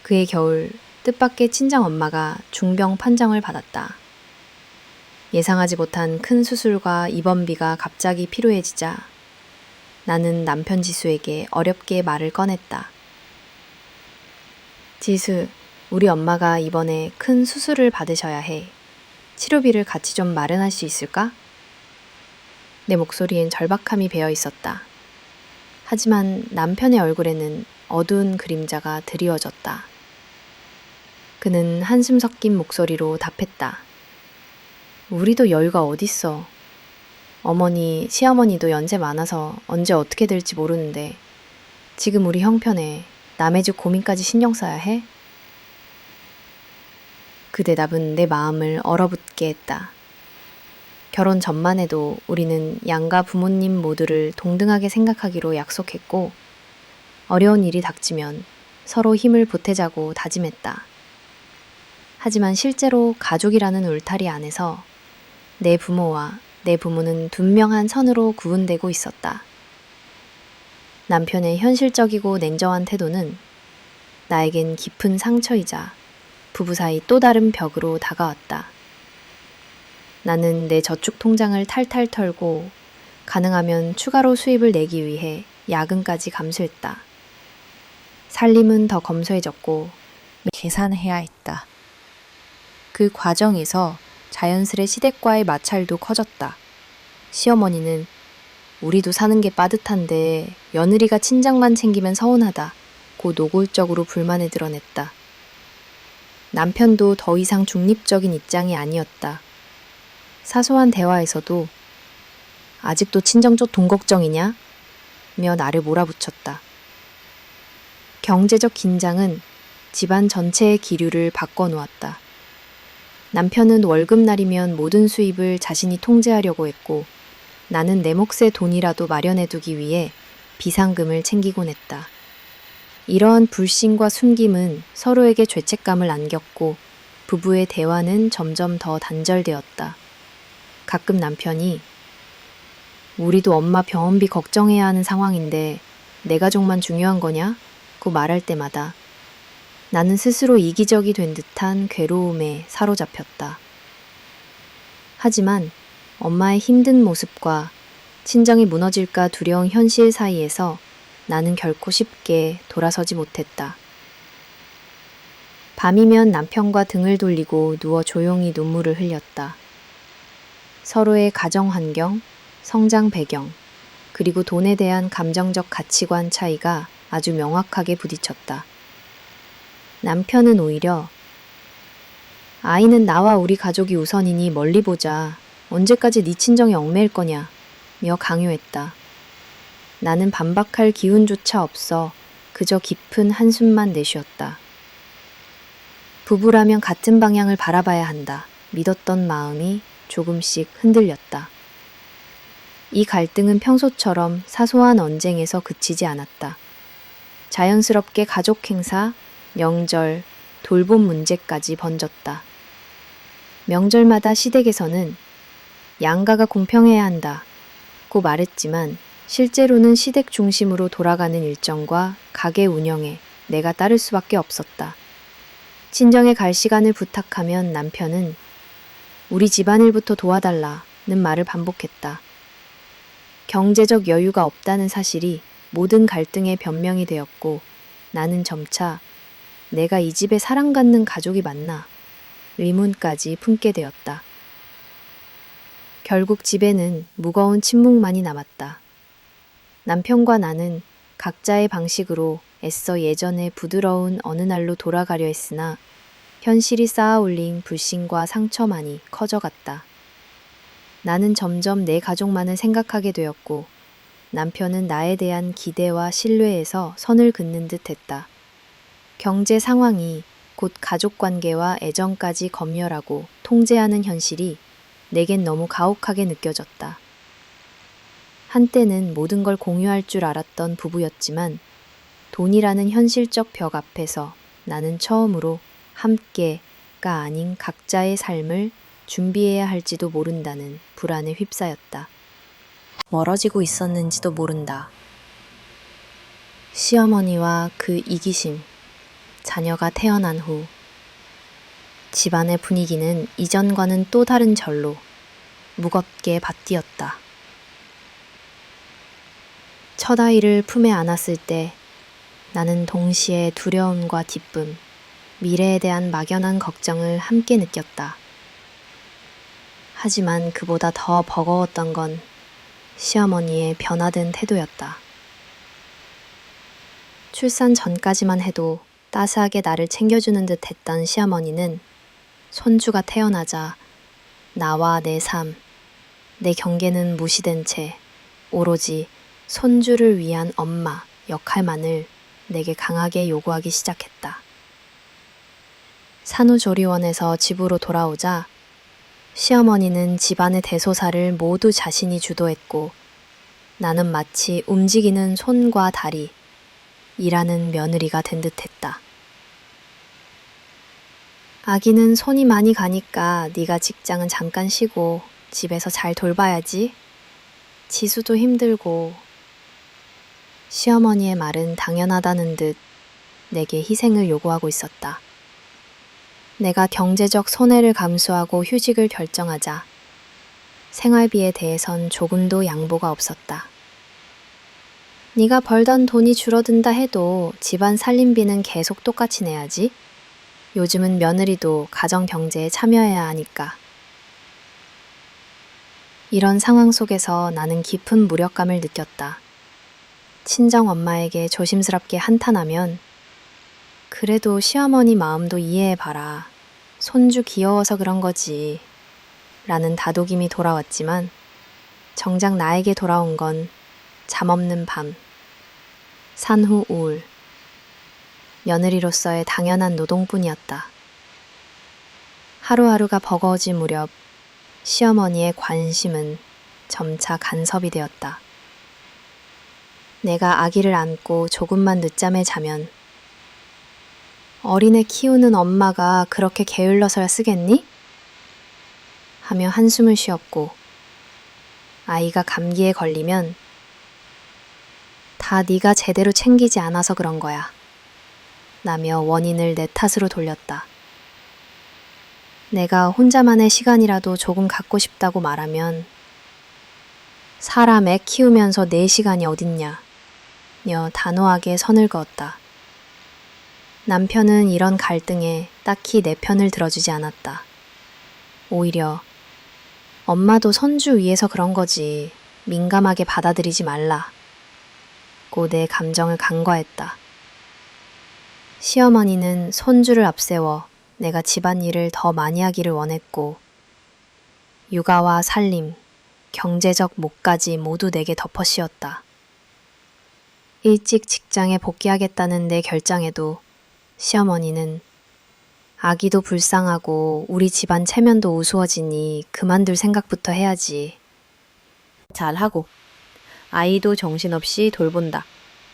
그해 겨울 뜻밖의 친정엄마가 중병 판정을 받았다. 예상하지 못한 큰 수술과 입원비가 갑자기 필요해지자 나는 남편 지수에게 어렵게 말을 꺼냈다. 지수, 우리 엄마가 이번에 큰 수술을 받으셔야 해. 치료비를 같이 좀 마련할 수 있을까? 내 목소리엔 절박함이 배어 있었다. 하지만 남편의 얼굴에는 어두운 그림자가 드리워졌다. 그는 한숨 섞인 목소리로 답했다. 우리도 여유가 어딨어. 어머니, 시어머니도 연세 많아서 언제 어떻게 될지 모르는데 지금 우리 형편에 남의 집 고민까지 신경 써야 해? 그 대답은 내 마음을 얼어붙게 했다. 결혼 전만 해도 우리는 양가 부모님 모두를 동등하게 생각하기로 약속했고 어려운 일이 닥치면 서로 힘을 보태자고 다짐했다. 하지만 실제로 가족이라는 울타리 안에서 내 부모와 내 부모는 분명한 선으로 구분되고 있었다. 남편의 현실적이고 냉정한 태도는 나에겐 깊은 상처이자 부부 사이 또 다른 벽으로 다가왔다. 나는 내 저축 통장을 탈탈 털고 가능하면 추가로 수입을 내기 위해 야근까지 감수했다. 살림은 더 검소해졌고 계산해야 했다. 그 과정에서 자연스레 시댁과의 마찰도 커졌다. 시어머니는 우리도 사는 게 빠듯한데 며느리가 친정만 챙기면 서운하다 않고 노골적으로 불만을 드러냈다. 남편도 더 이상 중립적인 입장이 아니었다. 사소한 대화에서도 아직도 친정 쪽 돈 걱정이냐? 며 나를 몰아붙였다. 경제적 긴장은 집안 전체의 기류를 바꿔놓았다. 남편은 월급날이면 모든 수입을 자신이 통제하려고 했고 나는 내 몫의 돈이라도 마련해두기 위해 비상금을 챙기곤 했다. 이러한 불신과 숨김은 서로에게 죄책감을 안겼고 부부의 대화는 점점 더 단절되었다. 가끔 남편이 우리도 엄마 병원비 걱정해야 하는 상황인데 내 가족만 중요한 거냐? 고 말할 때마다 나는 스스로 이기적이 된 듯한 괴로움에 사로잡혔다. 하지만 엄마의 힘든 모습과 친정이 무너질까 두려운 현실 사이에서 나는 결코 쉽게 돌아서지 못했다. 밤이면 남편과 등을 돌리고 누워 조용히 눈물을 흘렸다. 서로의 가정 환경, 성장 배경, 그리고 돈에 대한 감정적 가치관 차이가 아주 명확하게 부딪혔다. 남편은 오히려 아이는 나와 우리 가족이 우선이니 멀리 보자. 언제까지 네 친정에 얽매일 거냐 며 강요했다. 나는 반박할 기운조차 없어 그저 깊은 한숨만 내쉬었다. 부부라면 같은 방향을 바라봐야 한다. 믿었던 마음이 조금씩 흔들렸다. 이 갈등은 평소처럼 사소한 언쟁에서 그치지 않았다. 자연스럽게 가족 행사, 명절, 돌봄 문제까지 번졌다. 명절마다 시댁에서는 양가가 공평해야 한다고 말했지만 실제로는 시댁 중심으로 돌아가는 일정과 가게 운영에 내가 따를 수밖에 없었다. 친정에 갈 시간을 부탁하면 남편은 우리 집안일부터 도와달라는 말을 반복했다. 경제적 여유가 없다는 사실이 모든 갈등의 변명이 되었고 나는 점차 내가 이 집에 사랑받는 가족이 맞나? 의문까지 품게 되었다. 결국 집에는 무거운 침묵만이 남았다. 남편과 나는 각자의 방식으로 애써 예전의 부드러운 어느 날로 돌아가려 했으나 현실이 쌓아올린 불신과 상처만이 커져갔다. 나는 점점 내 가족만을 생각하게 되었고 남편은 나에 대한 기대와 신뢰에서 선을 긋는 듯 했다. 경제 상황이 곧 가족관계와 애정까지 검열하고 통제하는 현실이 내겐 너무 가혹하게 느껴졌다. 한때는 모든 걸 공유할 줄 알았던 부부였지만 돈이라는 현실적 벽 앞에서 나는 처음으로 함께가 아닌 각자의 삶을 준비해야 할지도 모른다는 불안에 휩싸였다. 멀어지고 있었는지도 모른다. 시어머니와 그 이기심, 자녀가 태어난 후 집안의 분위기는 이전과는 또 다른 절로 무겁게 받뛰었다. 첫 아이를 품에 안았을 때 나는 동시에 두려움과 기쁨, 미래에 대한 막연한 걱정을 함께 느꼈다. 하지만 그보다 더 버거웠던 건 시어머니의 변화된 태도였다. 출산 전까지만 해도 따스하게 나를 챙겨주는 듯 했던 시어머니는 손주가 태어나자 나와 내 삶, 내 경계는 무시된 채 오로지 손주를 위한 엄마 역할만을 내게 강하게 요구하기 시작했다. 산후조리원에서 집으로 돌아오자 시어머니는 집안의 대소사를 모두 자신이 주도했고 나는 마치 움직이는 손과 다리, 일하는 며느리가 된 듯했다. 아기는 손이 많이 가니까 네가 직장은 잠깐 쉬고 집에서 잘 돌봐야지. 지수도 힘들고. 시어머니의 말은 당연하다는 듯 내게 희생을 요구하고 있었다. 내가 경제적 손해를 감수하고 휴직을 결정하자 생활비에 대해선 조금도 양보가 없었다. 네가 벌던 돈이 줄어든다 해도 집안 살림비는 계속 똑같이 내야지. 요즘은 며느리도 가정 경제에 참여해야 하니까. 이런 상황 속에서 나는 깊은 무력감을 느꼈다. 친정 엄마에게 조심스럽게 한탄하면 그래도 시어머니 마음도 이해해봐라. 손주 귀여워서 그런 거지. 라는 다독임이 돌아왔지만 정작 나에게 돌아온 건 잠없는 밤, 산후 우울, 며느리로서의 당연한 노동뿐이었다. 하루하루가 버거워질 무렵 시어머니의 관심은 점차 간섭이 되었다. 내가 아기를 안고 조금만 늦잠에 자면 어린애 키우는 엄마가 그렇게 게을러서야 쓰겠니? 하며 한숨을 쉬었고 아이가 감기에 걸리면 다 네가 제대로 챙기지 않아서 그런 거야. 라며 원인을 내 탓으로 돌렸다. 내가 혼자만의 시간이라도 조금 갖고 싶다고 말하면 사람 애 키우면서 내 시간이 어딨냐 며 단호하게 선을 그었다. 남편은 이런 갈등에 딱히 내 편을 들어주지 않았다. 오히려 엄마도 손주 위해서 그런 거지 민감하게 받아들이지 말라 고 내 감정을 간과했다. 시어머니는 손주를 앞세워 내가 집안일을 더 많이 하기를 원했고 육아와 살림, 경제적 몫까지 모두 내게 덮어씌웠다. 일찍 직장에 복귀하겠다는 내 결정에도 시어머니는 아기도 불쌍하고 우리 집안 체면도 우스워지니 그만둘 생각부터 해야지. 잘하고 아이도 정신없이 돌본다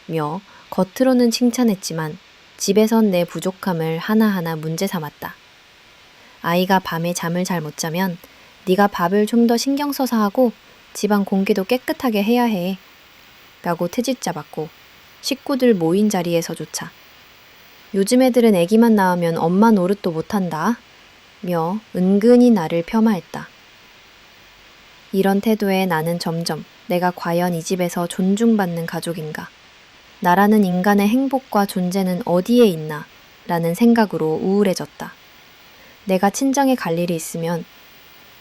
며 겉으로는 칭찬했지만 집에선 내 부족함을 하나하나 문제 삼았다. 아이가 밤에 잠을 잘 못 자면 네가 밥을 좀 더 신경 써서 하고 집안 공기도 깨끗하게 해야 해 라고 트집 잡았고 식구들 모인 자리에서조차 요즘 애들은 애기만 낳으면 엄마 노릇도 못한다 며 은근히 나를 폄하했다. 이런 태도에 나는 점점 내가 과연 이 집에서 존중받는 가족인가? 나라는 인간의 행복과 존재는 어디에 있나? 라는 생각으로 우울해졌다. 내가 친정에 갈 일이 있으면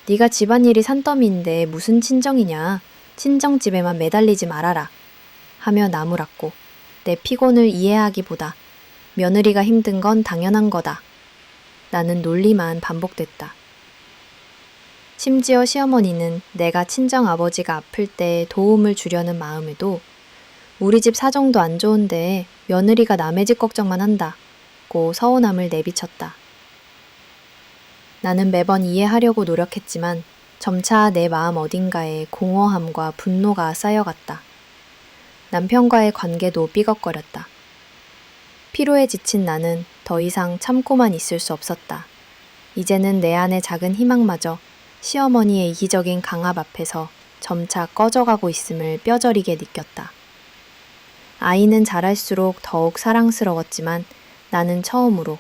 네가 집안일이 산더미인데 무슨 친정이냐? 친정집에만 매달리지 말아라. 하며 나무랐고 내 피곤을 이해하기보다 며느리가 힘든 건 당연한 거다. 라는 논리만 반복됐다. 심지어 시어머니는 내가 친정아버지가 아플 때 도움을 주려는 마음에도 우리 집 사정도 안 좋은데 며느리가 남의 집 걱정만 한다고 서운함을 내비쳤다. 나는 매번 이해하려고 노력했지만 점차 내 마음 어딘가에 공허함과 분노가 쌓여갔다. 남편과의 관계도 삐걱거렸다. 피로에 지친 나는 더 이상 참고만 있을 수 없었다. 이제는 내 안의 작은 희망마저 시어머니의 이기적인 강압 앞에서 점차 꺼져가고 있음을 뼈저리게 느꼈다. 아이는 자랄수록 더욱 사랑스러웠지만 나는 처음으로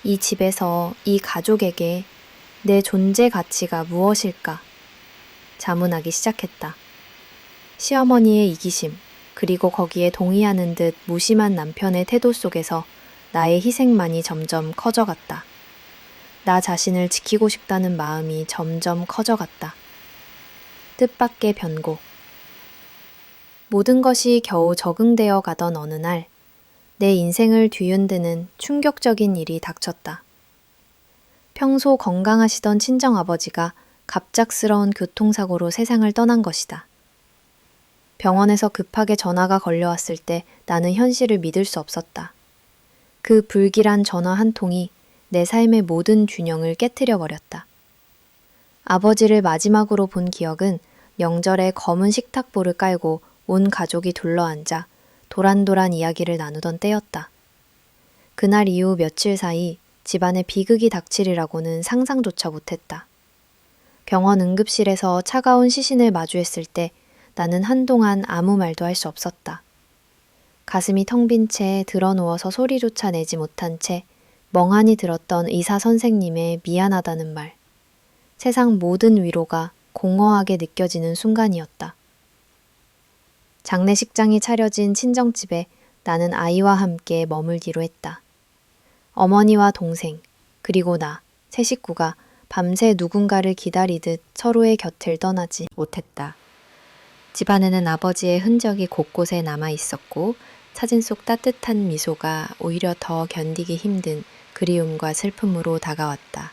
이 집에서 이 가족에게 내 존재 가치가 무엇일까 자문하기 시작했다. 시어머니의 이기심, 그리고 거기에 동의하는 듯 무심한 남편의 태도 속에서 나의 희생만이 점점 커져갔다. 나 자신을 지키고 싶다는 마음이 점점 커져갔다. 뜻밖의 변고. 모든 것이 겨우 적응되어 가던 어느 날, 내 인생을 뒤흔드는 충격적인 일이 닥쳤다. 평소 건강하시던 친정아버지가 갑작스러운 교통사고로 세상을 떠난 것이다. 병원에서 급하게 전화가 걸려왔을 때 나는 현실을 믿을 수 없었다. 그 불길한 전화 한 통이 내 삶의 모든 균형을 깨트려 버렸다. 아버지를 마지막으로 본 기억은 명절에 검은 식탁보를 깔고 온 가족이 둘러앉아 도란도란 이야기를 나누던 때였다. 그날 이후 며칠 사이 집안에 비극이 닥치리라고는 상상조차 못했다. 병원 응급실에서 차가운 시신을 마주했을 때 나는 한동안 아무 말도 할 수 없었다. 가슴이 텅 빈 채 드러누워서 소리조차 내지 못한 채 멍하니 들었던 의사 선생님의 미안하다는 말. 세상 모든 위로가 공허하게 느껴지는 순간이었다. 장례식장이 차려진 친정집에 나는 아이와 함께 머물기로 했다. 어머니와 동생, 그리고 나, 세 식구가 밤새 누군가를 기다리듯 서로의 곁을 떠나지 못했다. 집안에는 아버지의 흔적이 곳곳에 남아 있었고 사진 속 따뜻한 미소가 오히려 더 견디기 힘든 그리움과 슬픔으로 다가왔다.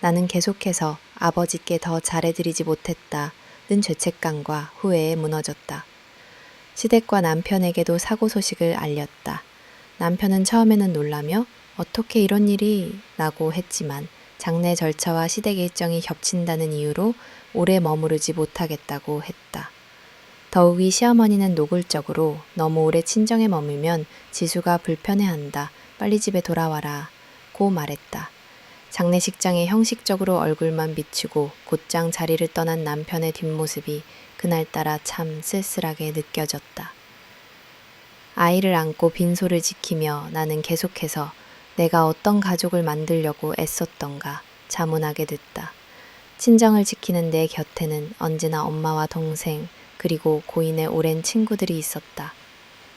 나는 계속해서 아버지께 더 잘해드리지 못했다는 죄책감과 후회에 무너졌다. 시댁과 남편에게도 사고 소식을 알렸다. 남편은 처음에는 놀라며 어떻게 이런 일이 라고 했지만 장례 절차와 시댁 일정이 겹친다는 이유로 오래 머무르지 못하겠다고 했다. 더욱이 시어머니는 노골적으로 너무 오래 친정에 머물면 지수가 불편해한다. 빨리 집에 돌아와라 고 말했다. 장례식장에 형식적으로 얼굴만 비추고 곧장 자리를 떠난 남편의 뒷모습이 그날따라 참 쓸쓸하게 느껴졌다. 아이를 안고 빈소를 지키며 나는 계속해서 내가 어떤 가족을 만들려고 애썼던가 자문하게 됐다. 친정을 지키는 내 곁에는 언제나 엄마와 동생 그리고 고인의 오랜 친구들이 있었다.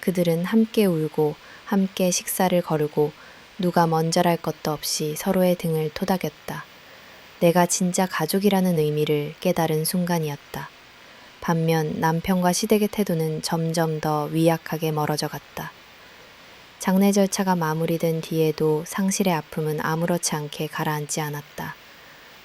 그들은 함께 울고 함께 식사를 거르고 누가 먼저랄 것도 없이 서로의 등을 토닥였다. 내가 진짜 가족이라는 의미를 깨달은 순간이었다. 반면 남편과 시댁의 태도는 점점 더 위약하게 멀어져 갔다. 장례 절차가 마무리된 뒤에도 상실의 아픔은 아무렇지 않게 가라앉지 않았다.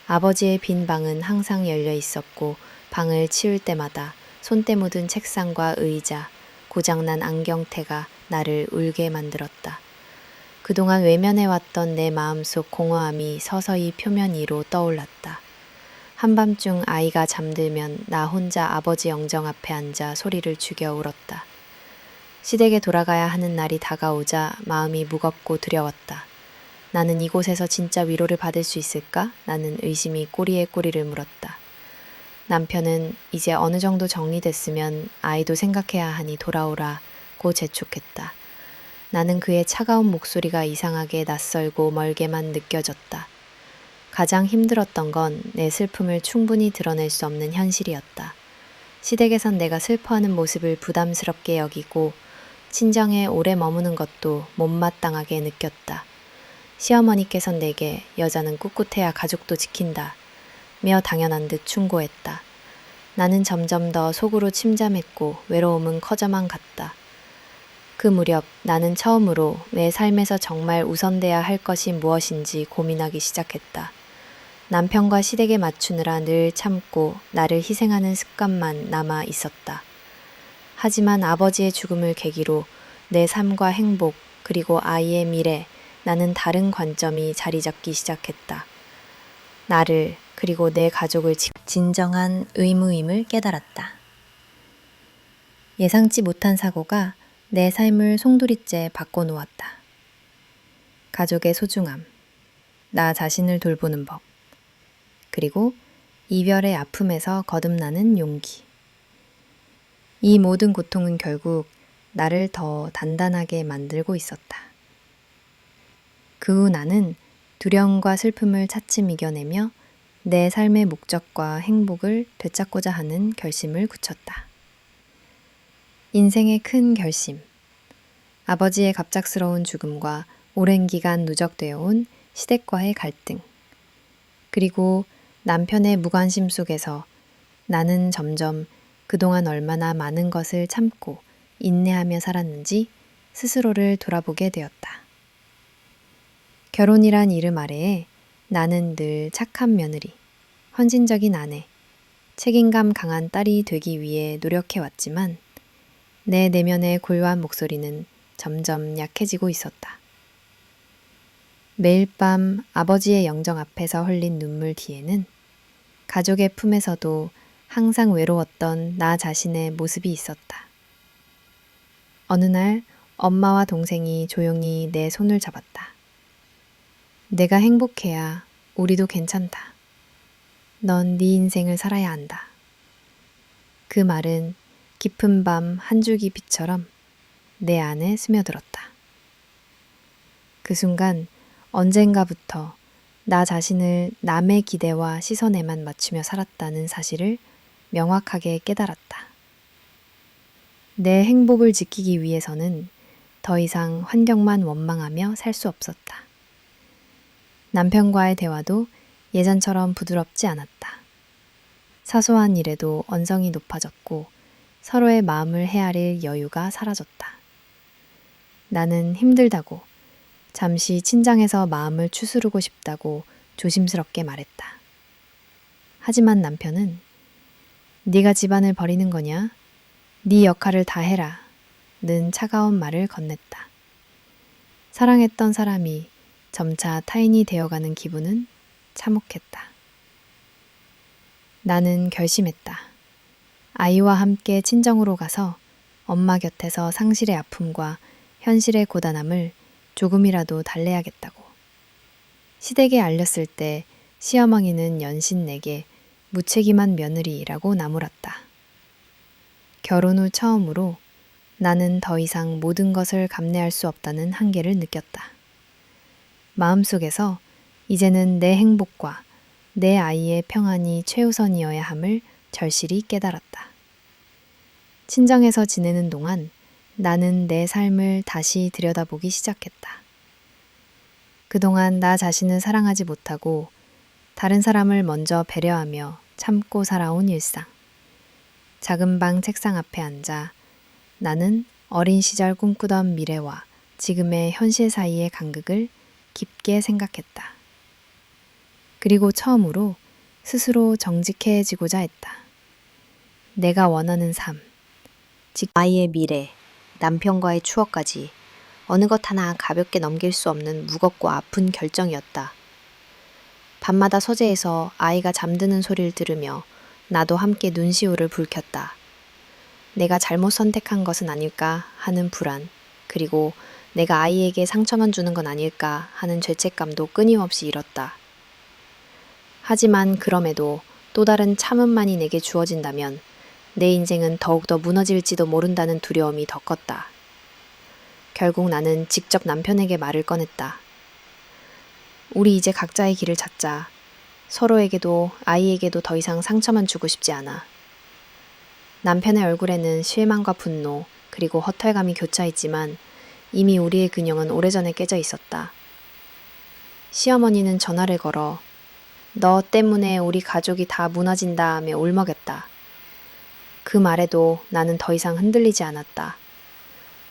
아버지의 빈 방은 항상 열려 있었고 방을 치울 때마다 손때 묻은 책상과 의자, 고장난 안경테가 나를 울게 만들었다. 그동안 외면해왔던 내 마음속 공허함이 서서히 표면 위로 떠올랐다. 한밤중 아이가 잠들면 나 혼자 아버지 영정 앞에 앉아 소리를 죽여 울었다. 시댁에 돌아가야 하는 날이 다가오자 마음이 무겁고 두려웠다. 나는 이곳에서 진짜 위로를 받을 수 있을까? 나는 의심이 꼬리에 꼬리를 물었다. 남편은 이제 어느 정도 정리됐으면 아이도 생각해야 하니 돌아오라고 재촉했다. 나는 그의 차가운 목소리가 이상하게 낯설고 멀게만 느껴졌다. 가장 힘들었던 건 내 슬픔을 충분히 드러낼 수 없는 현실이었다. 시댁에선 내가 슬퍼하는 모습을 부담스럽게 여기고 친정에 오래 머무는 것도 못마땅하게 느꼈다. 시어머니께선 내게 여자는 꿋꿋해야 가족도 지킨다 며 당연한 듯 충고했다. 나는 점점 더 속으로 침잠했고 외로움은 커져만 갔다. 그 무렵 나는 처음으로 내 삶에서 정말 우선돼야 할 것이 무엇인지 고민하기 시작했다. 남편과 시댁에 맞추느라 늘 참고 나를 희생하는 습관만 남아 있었다. 하지만 아버지의 죽음을 계기로 내 삶과 행복 그리고 아이의 미래, 나는 다른 관점이 자리 잡기 시작했다. 나를 그리고 내 가족을 진정한 의무임을 깨달았다. 예상치 못한 사고가 내 삶을 송두리째 바꿔놓았다. 가족의 소중함, 나 자신을 돌보는 법, 그리고 이별의 아픔에서 거듭나는 용기. 이 모든 고통은 결국 나를 더 단단하게 만들고 있었다. 그 후 나는 두려움과 슬픔을 차츰 이겨내며 내 삶의 목적과 행복을 되찾고자 하는 결심을 굳혔다. 인생의 큰 결심. 아버지의 갑작스러운 죽음과 오랜 기간 누적되어 온 시댁과의 갈등. 그리고 남편의 무관심 속에서 나는 점점 그동안 얼마나 많은 것을 참고 인내하며 살았는지 스스로를 돌아보게 되었다. 결혼이란 이름 아래에 나는 늘 착한 며느리, 헌신적인 아내, 책임감 강한 딸이 되기 위해 노력해왔지만 내 내면의 고요한 목소리는 점점 약해지고 있었다. 매일 밤 아버지의 영정 앞에서 흘린 눈물 뒤에는 가족의 품에서도 항상 외로웠던 나 자신의 모습이 있었다. 어느 날 엄마와 동생이 조용히 내 손을 잡았다. 내가 행복해야 우리도 괜찮다. 넌 네 인생을 살아야 한다. 그 말은 깊은 밤 한 줄기 빛처럼 내 안에 스며들었다. 그 순간 언젠가부터 나 자신을 남의 기대와 시선에만 맞추며 살았다는 사실을 명확하게 깨달았다. 내 행복을 지키기 위해서는 더 이상 환경만 원망하며 살 수 없었다. 남편과의 대화도 예전처럼 부드럽지 않았다. 사소한 일에도 언성이 높아졌고 서로의 마음을 헤아릴 여유가 사라졌다. 나는 힘들다고, 잠시 친장에서 마음을 추스르고 싶다고 조심스럽게 말했다. 하지만 남편은 네가 집안을 버리는 거냐? 네 역할을 다 해라. 는 차가운 말을 건넸다. 사랑했던 사람이 점차 타인이 되어가는 기분은 참혹했다. 나는 결심했다. 아이와 함께 친정으로 가서 엄마 곁에서 상실의 아픔과 현실의 고단함을 조금이라도 달래야겠다고. 시댁에 알렸을 때 시어머니는 연신 내게 무책임한 며느리라고 나무랐다. 결혼 후 처음으로 나는 더 이상 모든 것을 감내할 수 없다는 한계를 느꼈다. 마음속에서 이제는 내 행복과 내 아이의 평안이 최우선이어야 함을 절실히 깨달았다. 친정에서 지내는 동안 나는 내 삶을 다시 들여다보기 시작했다. 그동안 나 자신을 사랑하지 못하고 다른 사람을 먼저 배려하며 참고 살아온 일상. 작은 방 책상 앞에 앉아 나는 어린 시절 꿈꾸던 미래와 지금의 현실 사이의 간극을 깊게 생각했다. 그리고 처음으로 스스로 정직해지고자 했다. 내가 원하는 삶, 즉 아이의 미래, 남편과의 추억까지 어느 것 하나 가볍게 넘길 수 없는 무겁고 아픈 결정이었다. 밤마다 서재에서 아이가 잠드는 소리를 들으며 나도 함께 눈시울을 붉혔다. 내가 잘못 선택한 것은 아닐까 하는 불안, 그리고 내가 아이에게 상처만 주는 건 아닐까 하는 죄책감도 끊임없이 일었다. 하지만 그럼에도 또 다른 참음만이 내게 주어진다면 내 인생은 더욱더 무너질지도 모른다는 두려움이 더 컸다. 결국 나는 직접 남편에게 말을 꺼냈다. 우리 이제 각자의 길을 찾자. 서로에게도 아이에게도 더 이상 상처만 주고 싶지 않아. 남편의 얼굴에는 실망과 분노, 그리고 허탈감이 교차했지만 이미 우리의 균형은 오래전에 깨져 있었다. 시어머니는 전화를 걸어 너 때문에 우리 가족이 다 무너진다며 울먹였다. 그 말에도 나는 더 이상 흔들리지 않았다.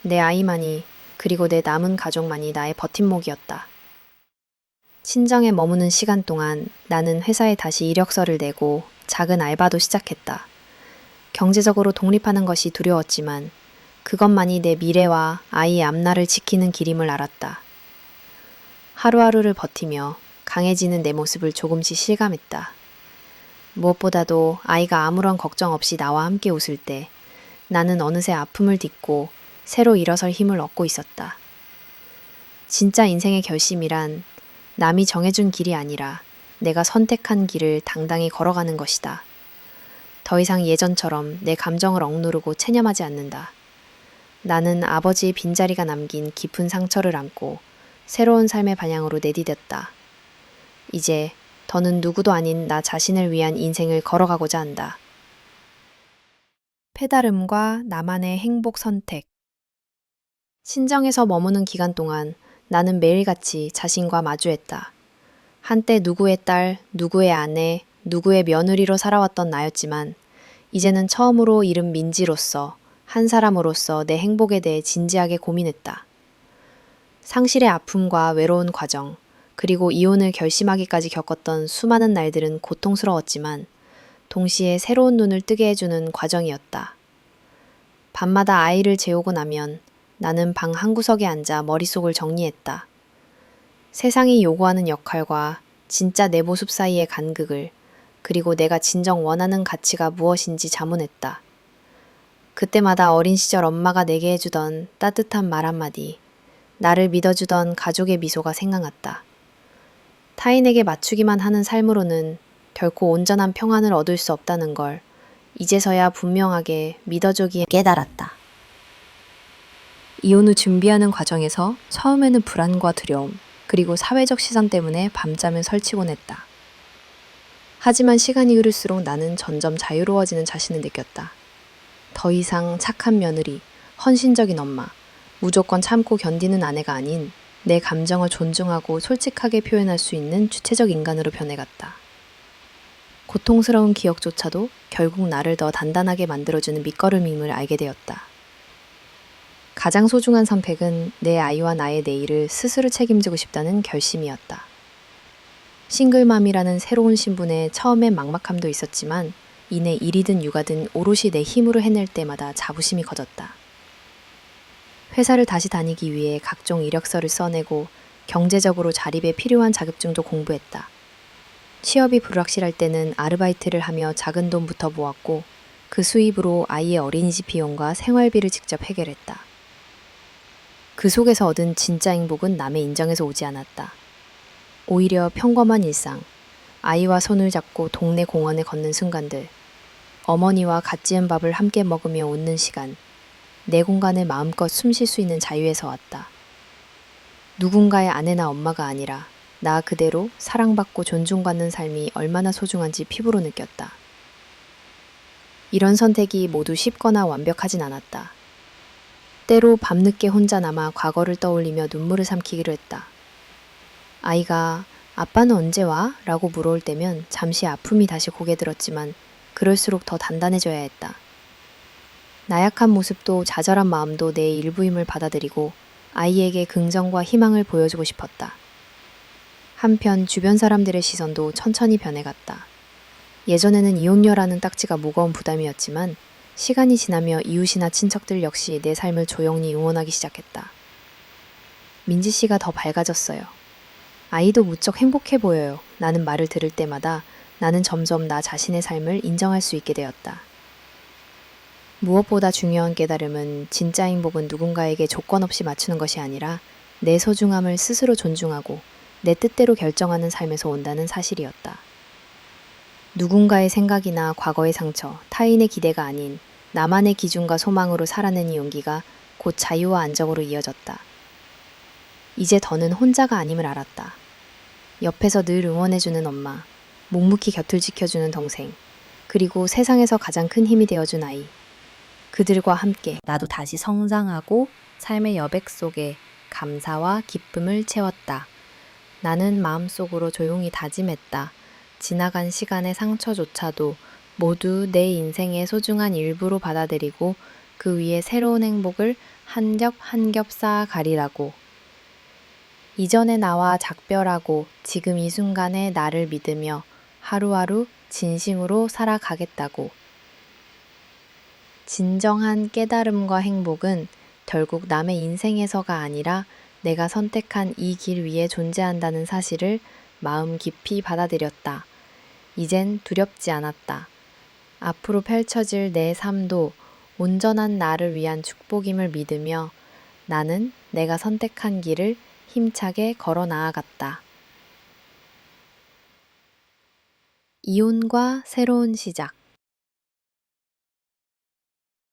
내 아이만이, 그리고 내 남은 가족만이 나의 버팀목이었다. 친정에 머무는 시간 동안 나는 회사에 다시 이력서를 내고 작은 알바도 시작했다. 경제적으로 독립하는 것이 두려웠지만 그것만이 내 미래와 아이의 앞날을 지키는 길임을 알았다. 하루하루를 버티며 강해지는 내 모습을 조금씩 실감했다. 무엇보다도 아이가 아무런 걱정 없이 나와 함께 웃을 때 나는 어느새 아픔을 딛고 새로 일어설 힘을 얻고 있었다. 진짜 인생의 결심이란 남이 정해준 길이 아니라 내가 선택한 길을 당당히 걸어가는 것이다. 더 이상 예전처럼 내 감정을 억누르고 체념하지 않는다. 나는 아버지의 빈자리가 남긴 깊은 상처를 안고 새로운 삶의 방향으로 내디뎠다. 이제 더는 누구도 아닌 나 자신을 위한 인생을 걸어가고자 한다. 페달음과 나만의 행복 선택. 친정에서 머무는 기간 동안 나는 매일같이 자신과 마주했다. 한때 누구의 딸, 누구의 아내, 누구의 며느리로 살아왔던 나였지만 이제는 처음으로 이른 민지로서, 한 사람으로서 내 행복에 대해 진지하게 고민했다. 상실의 아픔과 외로운 과정, 그리고 이혼을 결심하기까지 겪었던 수많은 날들은 고통스러웠지만 동시에 새로운 눈을 뜨게 해주는 과정이었다. 밤마다 아이를 재우고 나면 나는 방 한구석에 앉아 머릿속을 정리했다. 세상이 요구하는 역할과 진짜 내 모습 사이의 간극을, 그리고 내가 진정 원하는 가치가 무엇인지 자문했다. 그때마다 어린 시절 엄마가 내게 해주던 따뜻한 말 한마디, 나를 믿어주던 가족의 미소가 생각났다. 타인에게 맞추기만 하는 삶으로는 결코 온전한 평안을 얻을 수 없다는 걸 이제서야 분명하게 믿어주기에 깨달았다. 이혼 후 준비하는 과정에서 처음에는 불안과 두려움, 그리고 사회적 시선 때문에 밤잠을 설치곤 했다. 하지만 시간이 흐를수록 나는 점점 자유로워지는 자신을 느꼈다. 더 이상 착한 며느리, 헌신적인 엄마, 무조건 참고 견디는 아내가 아닌 내 감정을 존중하고 솔직하게 표현할 수 있는 주체적 인간으로 변해갔다. 고통스러운 기억조차도 결국 나를 더 단단하게 만들어주는 밑거름임을 알게 되었다. 가장 소중한 선택은 내 아이와 나의 내일을 스스로 책임지고 싶다는 결심이었다. 싱글맘이라는 새로운 신분에 처음엔 막막함도 있었지만 이내 일이든 육아든 오롯이 내 힘으로 해낼 때마다 자부심이 커졌다. 회사를 다시 다니기 위해 각종 이력서를 써내고 경제적으로 자립에 필요한 자격증도 공부했다. 취업이 불확실할 때는 아르바이트를 하며 작은 돈부터 모았고 그 수입으로 아이의 어린이집 비용과 생활비를 직접 해결했다. 그 속에서 얻은 진짜 행복은 남의 인정에서 오지 않았다. 오히려 평범한 일상, 아이와 손을 잡고 동네 공원에 걷는 순간들, 어머니와 갓 지은 밥을 함께 먹으며 웃는 시간, 내 공간에 마음껏 숨 쉴 수 있는 자유에서 왔다. 누군가의 아내나 엄마가 아니라 나 그대로 사랑받고 존중받는 삶이 얼마나 소중한지 피부로 느꼈다. 이런 선택이 모두 쉽거나 완벽하진 않았다. 때로 밤늦게 혼자 남아 과거를 떠올리며 눈물을 삼키기로 했다. 아이가 아빠는 언제 와? 라고 물어올 때면 잠시 아픔이 다시 고개 들었지만 그럴수록 더 단단해져야 했다. 나약한 모습도 좌절한 마음도 내 일부임을 받아들이고 아이에게 긍정과 희망을 보여주고 싶었다. 한편 주변 사람들의 시선도 천천히 변해갔다. 예전에는 이혼녀라는 딱지가 무거운 부담이었지만 시간이 지나며 이웃이나 친척들 역시 내 삶을 조용히 응원하기 시작했다. 민지 씨가 더 밝아졌어요. 아이도 무척 행복해 보여요. 라는 말을 들을 때마다 나는 점점 나 자신의 삶을 인정할 수 있게 되었다. 무엇보다 중요한 깨달음은 진짜 행복은 누군가에게 조건 없이 맞추는 것이 아니라 내 소중함을 스스로 존중하고 내 뜻대로 결정하는 삶에서 온다는 사실이었다. 누군가의 생각이나 과거의 상처, 타인의 기대가 아닌 나만의 기준과 소망으로 살아내는 용기가 곧 자유와 안정으로 이어졌다. 이제 더는 혼자가 아님을 알았다. 옆에서 늘 응원해주는 엄마, 묵묵히 곁을 지켜주는 동생, 그리고 세상에서 가장 큰 힘이 되어준 아이. 그들과 함께 나도 다시 성장하고 삶의 여백 속에 감사와 기쁨을 채웠다. 나는 마음속으로 조용히 다짐했다. 지나간 시간의 상처조차도 모두 내 인생의 소중한 일부로 받아들이고 그 위에 새로운 행복을 한 겹 한 겹 쌓아가리라고. 이전의 나와 작별하고 지금 이 순간의 나를 믿으며 하루하루 진심으로 살아가겠다고. 진정한 깨달음과 행복은 결국 남의 인생에서가 아니라 내가 선택한 이 길 위에 존재한다는 사실을 마음 깊이 받아들였다. 이젠 두렵지 않았다. 앞으로 펼쳐질 내 삶도 온전한 나를 위한 축복임을 믿으며 나는 내가 선택한 길을 힘차게 걸어 나아갔다. 이혼과 새로운 시작.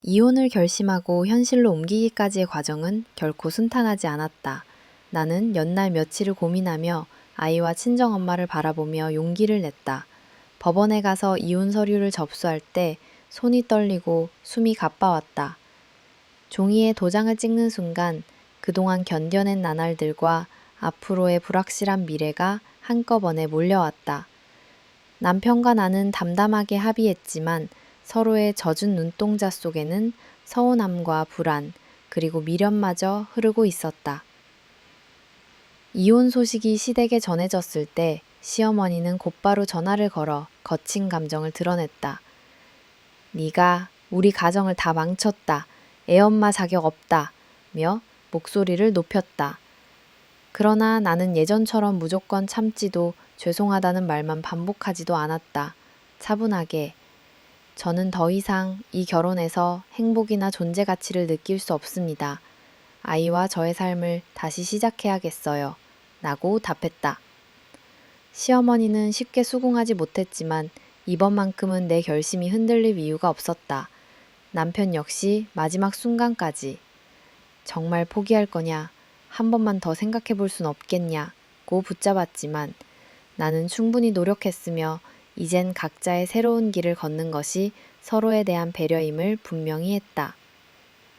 이혼을 결심하고 현실로 옮기기까지의 과정은 결코 순탄하지 않았다. 나는 연날 며칠을 고민하며 아이와 친정엄마를 바라보며 용기를 냈다. 법원에 가서 이혼 서류를 접수할 때 손이 떨리고 숨이 가빠왔다. 종이에 도장을 찍는 순간 그동안 견뎌낸 나날들과 앞으로의 불확실한 미래가 한꺼번에 몰려왔다. 남편과 나는 담담하게 합의했지만 서로의 젖은 눈동자 속에는 서운함과 불안, 그리고 미련마저 흐르고 있었다. 이혼 소식이 시댁에 전해졌을 때 시어머니는 곧바로 전화를 걸어 거친 감정을 드러냈다. 네가 우리 가정을 다 망쳤다. 애엄마 자격 없다. 며 목소리를 높였다. 그러나 나는 예전처럼 무조건 참지도 죄송하다는 말만 반복하지도 않았다. 차분하게. 저는 더 이상 이 결혼에서 행복이나 존재 가치를 느낄 수 없습니다. 아이와 저의 삶을 다시 시작해야겠어요. 라고 답했다. 시어머니는 쉽게 수긍하지 못했지만 이번만큼은 내 결심이 흔들릴 이유가 없었다. 남편 역시 마지막 순간까지 정말 포기할 거냐, 한 번만 더 생각해 볼 순 없겠냐고 붙잡았지만 나는 충분히 노력했으며 이젠 각자의 새로운 길을 걷는 것이 서로에 대한 배려임을 분명히 했다.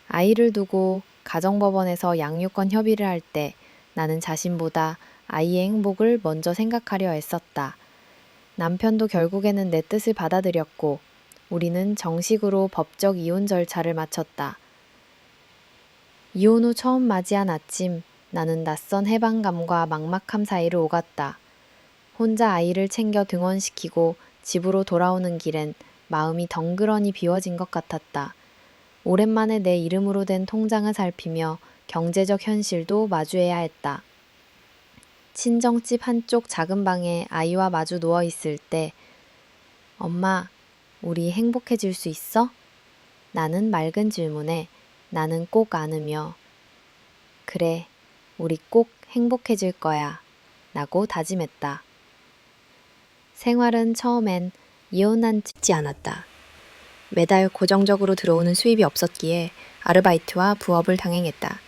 아이를 두고 가정법원에서 양육권 협의를 할 때 나는 자신보다 아이의 행복을 먼저 생각하려 애썼다. 남편도 결국에는 내 뜻을 우리는 정식으로 법적 이혼 절차를 마쳤다. 이혼 후 처음 맞이한 아침, 나는 낯선 해방감과 막막함 사이를 오갔다. 혼자 아이를 챙겨 등원시키고 집으로 돌아오는 길엔 마음이 덩그러니 비워진 것 같았다. 오랜만에 내 이름으로 된 통장을 살피며 경제적 현실도 마주해야 했다. 친정집 한쪽 작은 방에 아이와 마주 누워 있을 때, 엄마, 우리 행복해질 수 있어? 나는 맑은 질문에 나는 꼭 안으며, 그래, 우리 꼭 행복해질 거야. 라고 다짐했다. 생활은 처음엔 이혼한 지 않았다. 매달 고정적으로 들어오는 수입이 없었기에 아르바이트와 부업을 병행했다.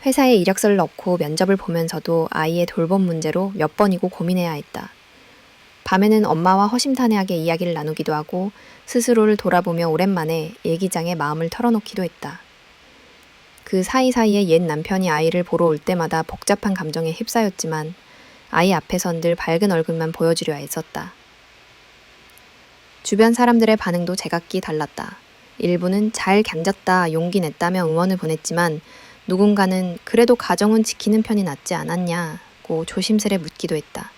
회사에 이력서를 넣고 면접을 보면서도 아이의 돌봄 문제로 몇 번이고 고민해야 했다. 밤에는 엄마와 허심탄회하게 이야기를 나누기도 하고 스스로를 돌아보며 오랜만에 일기장에 마음을 털어놓기도 했다. 그 사이사이에 옛 남편이 아이를 보러 올 때마다 복잡한 감정에 휩싸였지만 아이 앞에선 늘 밝은 얼굴만 보여주려 애썼다. 주변 사람들의 반응도 제각기 달랐다. 일부는 잘 견뎠다, 용기 냈다며 응원을 보냈지만 누군가는 그래도 가정은 지키는 편이 낫지 않았냐고 조심스레 묻기도 했다.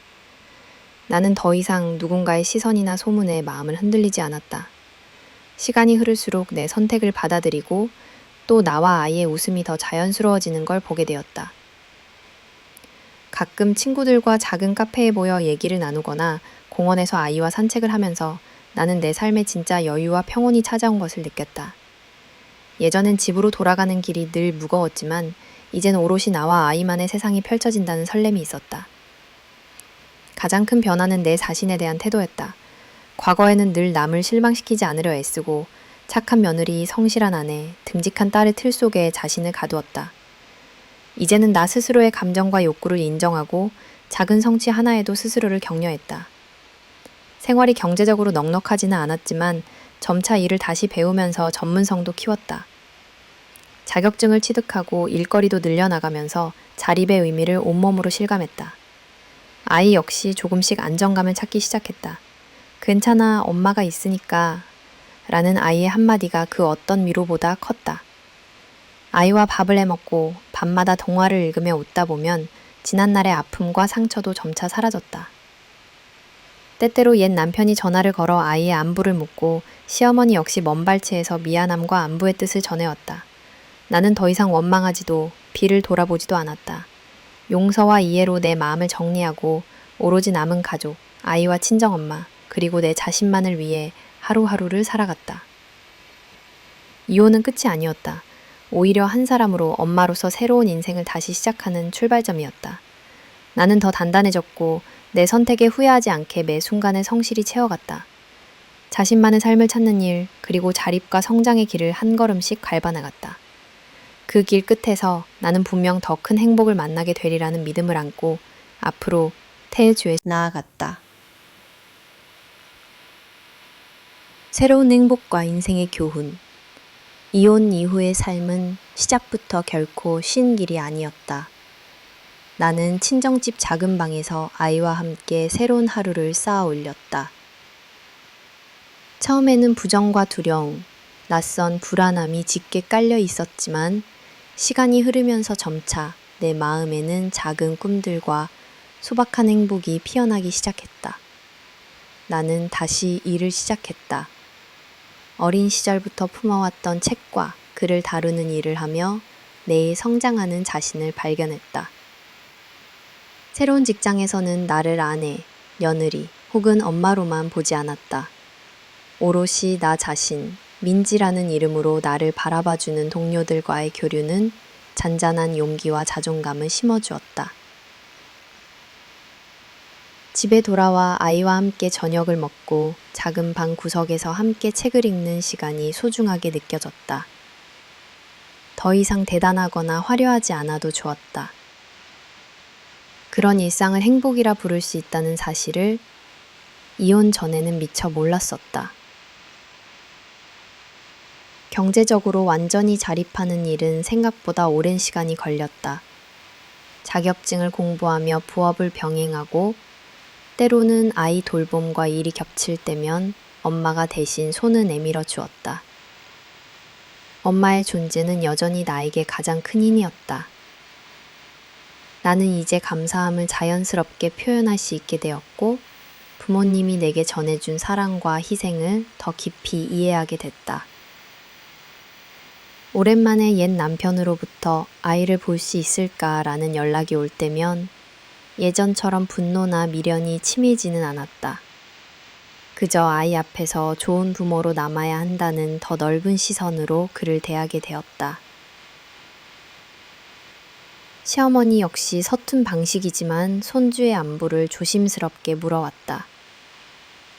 나는 더 이상 누군가의 시선이나 소문에 마음을 흔들리지 않았다. 시간이 흐를수록 내 선택을 받아들이고 또 나와 아이의 웃음이 더 자연스러워지는 걸 보게 되었다. 가끔 친구들과 작은 카페에 모여 얘기를 나누거나 공원에서 아이와 산책을 하면서 나는 내 삶에 진짜 여유와 평온이 찾아온 것을 느꼈다. 예전엔 집으로 돌아가는 길이 늘 무거웠지만 이젠 오롯이 나와 아이만의 세상이 펼쳐진다는 설렘이 있었다. 가장 큰 변화는 내 자신에 대한 태도였다. 과거에는 늘 남을 실망시키지 않으려 애쓰고 착한 며느리, 성실한 아내, 듬직한 딸의 틀 속에 자신을 가두었다. 이제는 나 스스로의 감정과 욕구를 인정하고 작은 성취 하나에도 스스로를 격려했다. 생활이 경제적으로 넉넉하지는 않았지만 점차 일을 다시 배우면서 전문성도 키웠다. 자격증을 취득하고 일거리도 늘려나가면서 자립의 의미를 온몸으로 실감했다. 아이 역시 조금씩 안정감을 찾기 시작했다. 괜찮아, 엄마가 있으니까 라는 아이의 한마디가 그 어떤 위로보다 컸다. 아이와 밥을 해먹고 밤마다 동화를 읽으며 웃다 보면 지난날의 아픔과 상처도 점차 사라졌다. 때때로 옛 남편이 전화를 걸어 아이의 안부를 묻고 시어머니 역시 먼발치에서 미안함과 안부의 뜻을 전해왔다. 나는 더 이상 원망하지도 비를 돌아보지도 않았다. 용서와 이해로 내 마음을 정리하고 오로지 남은 가족, 아이와 친정엄마, 그리고 내 자신만을 위해 하루하루를 살아갔다. 이혼은 끝이 아니었다. 오히려 한 사람으로 엄마로서 새로운 인생을 다시 시작하는 출발점이었다. 나는 더 단단해졌고 내 선택에 후회하지 않게 매 순간을 성실히 채워갔다. 자신만의 삶을 찾는 일, 그리고 자립과 성장의 길을 한 걸음씩 밟아나갔다. 그 길 끝에서 나는 분명 더 큰 행복을 만나게 되리라는 믿음을 안고 앞으로 태주에 나아갔다. 새로운 행복과 인생의 교훈. 이혼 이후의 삶은 시작부터 결코 쉬운 길이 아니었다. 나는 친정집 작은 방에서 아이와 함께 새로운 하루를 쌓아 올렸다. 처음에는 부정과 두려움, 낯선 불안함이 짙게 깔려 있었지만 시간이 흐르면서 점차 내 마음에는 작은 꿈들과 소박한 행복이 피어나기 시작했다. 나는 다시 일을 시작했다. 어린 시절부터 품어왔던 책과 글을 다루는 일을 하며 내일 성장하는 자신을 발견했다. 새로운 직장에서는 나를 아내, 며느리 혹은 엄마로만 보지 않았다. 오롯이 나 자신, 민지라는 이름으로 나를 바라봐주는 동료들과의 교류는 잔잔한 용기와 자존감을 심어주었다. 집에 돌아와 아이와 함께 저녁을 먹고 작은 방 구석에서 함께 책을 읽는 시간이 소중하게 느껴졌다. 더 이상 대단하거나 화려하지 않아도 좋았다. 그런 일상을 행복이라 부를 수 있다는 사실을 이혼 전에는 미처 몰랐었다. 경제적으로 완전히 자립하는 일은 생각보다 오랜 시간이 걸렸다. 자격증을 공부하며 부업을 병행하고 때로는 아이 돌봄과 일이 겹칠 때면 엄마가 대신 손을 내밀어 주었다. 엄마의 존재는 여전히 나에게 가장 큰 힘이었다. 나는 이제 감사함을 자연스럽게 표현할 수 있게 되었고, 부모님이 내게 전해준 사랑과 희생을 더 깊이 이해하게 됐다. 오랜만에 옛 남편으로부터 아이를 볼 수 있을까라는 연락이 올 때면 예전처럼 분노나 미련이 치밀지는 않았다. 그저 아이 앞에서 좋은 부모로 남아야 한다는 더 넓은 시선으로 그를 대하게 되었다. 시어머니 역시 서툰 방식이지만 손주의 안부를 조심스럽게 물어왔다.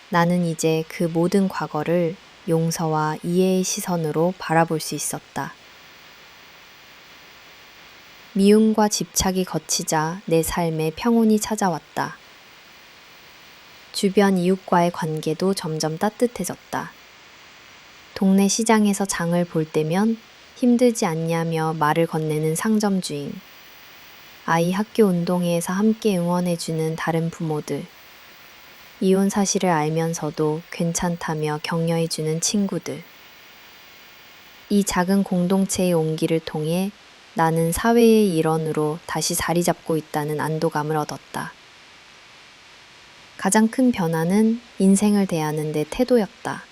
나는 이제 그 모든 과거를 용서와 이해의 시선으로 바라볼 수 있었다. 미움과 집착이 거치자 내 삶에 평온이 찾아왔다. 주변 이웃과의 관계도 점점 따뜻해졌다. 동네 시장에서 장을 볼 때면 힘들지 않냐며 말을 건네는 상점 주인, 아이 학교 운동회에서 함께 응원해주는 다른 부모들, 이혼 사실을 알면서도 괜찮다며 격려해주는 친구들. 이 작은 공동체의 온기를 통해 나는 사회의 일원으로 다시 자리 잡고 있다는 안도감을 얻었다. 가장 큰 변화는 인생을 대하는 내 태도였다.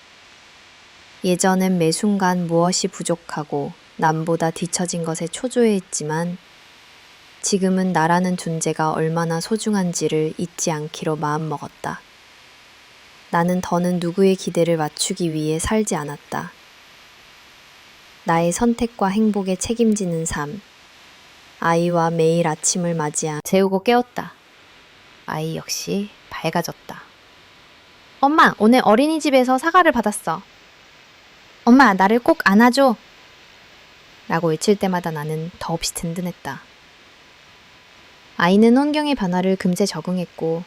예전엔 매 순간 무엇이 부족하고 남보다 뒤처진 것에 초조해했지만 지금은 나라는 존재가 얼마나 소중한지를 잊지 않기로 마음먹었다. 나는 더는 누구의 기대를 맞추기 위해 살지 않았다. 나의 선택과 행복에 책임지는 삶. 아이와 매일 아침을 맞이한 재우고 깨웠다. 아이 역시 밝아졌다. 엄마, 오늘 어린이집에서 사과를 받았어. 엄마, 나를 꼭 안아줘. 라고 외칠 때마다 나는 더없이 든든했다. 아이는 환경의 변화를 금세 적응했고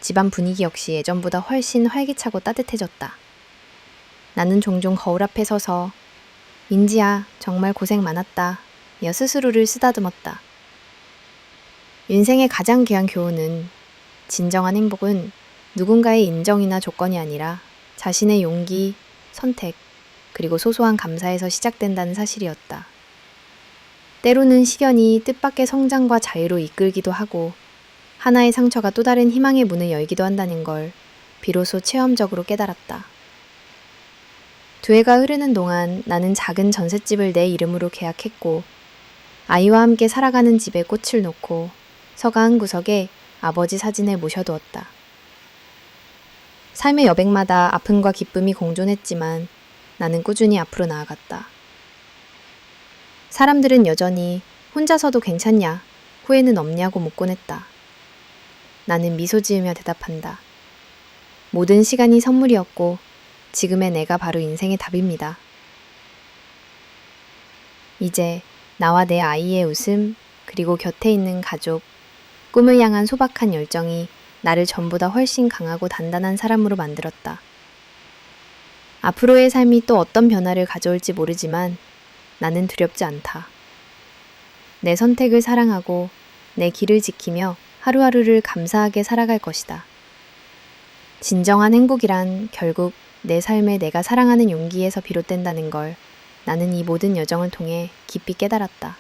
집안 분위기 역시 예전보다 훨씬 활기차고 따뜻해졌다. 나는 종종 거울 앞에 서서 민지야, 정말 고생 많았다. 여 스스로를 쓰다듬었다. 인생의 가장 귀한 교훈은 진정한 행복은 누군가의 인정이나 조건이 아니라 자신의 용기, 선택, 그리고 소소한 감사에서 시작된다는 사실이었다. 때로는 시련이 뜻밖의 성장과 자유로 이끌기도 하고 하나의 상처가 또 다른 희망의 문을 열기도 한다는 걸 비로소 체험적으로 깨달았다. 두 해가 흐르는 동안 나는 작은 전셋집을 내 이름으로 계약했고 아이와 함께 살아가는 집에 꽃을 놓고 서가 한 구석에 아버지 사진을 모셔두었다. 삶의 여백마다 아픔과 기쁨이 공존했지만 나는 꾸준히 앞으로 나아갔다. 사람들은 여전히 혼자서도 괜찮냐, 후회는 없냐고 묻곤 했다. 나는 미소 지으며 대답한다. 모든 시간이 선물이었고 지금의 내가 바로 인생의 답입니다. 이제 나와 내 아이의 웃음, 그리고 곁에 있는 가족, 꿈을 향한 소박한 열정이 나를 전보다 훨씬 강하고 단단한 사람으로 만들었다. 앞으로의 삶이 또 어떤 변화를 가져올지 모르지만 나는 두렵지 않다. 내 선택을 사랑하고 내 길을 지키며 하루하루를 감사하게 살아갈 것이다. 진정한 행복이란 결국 내 삶에 내가 사랑하는 용기에서 비롯된다는 걸 나는 이 모든 여정을 통해 깊이 깨달았다.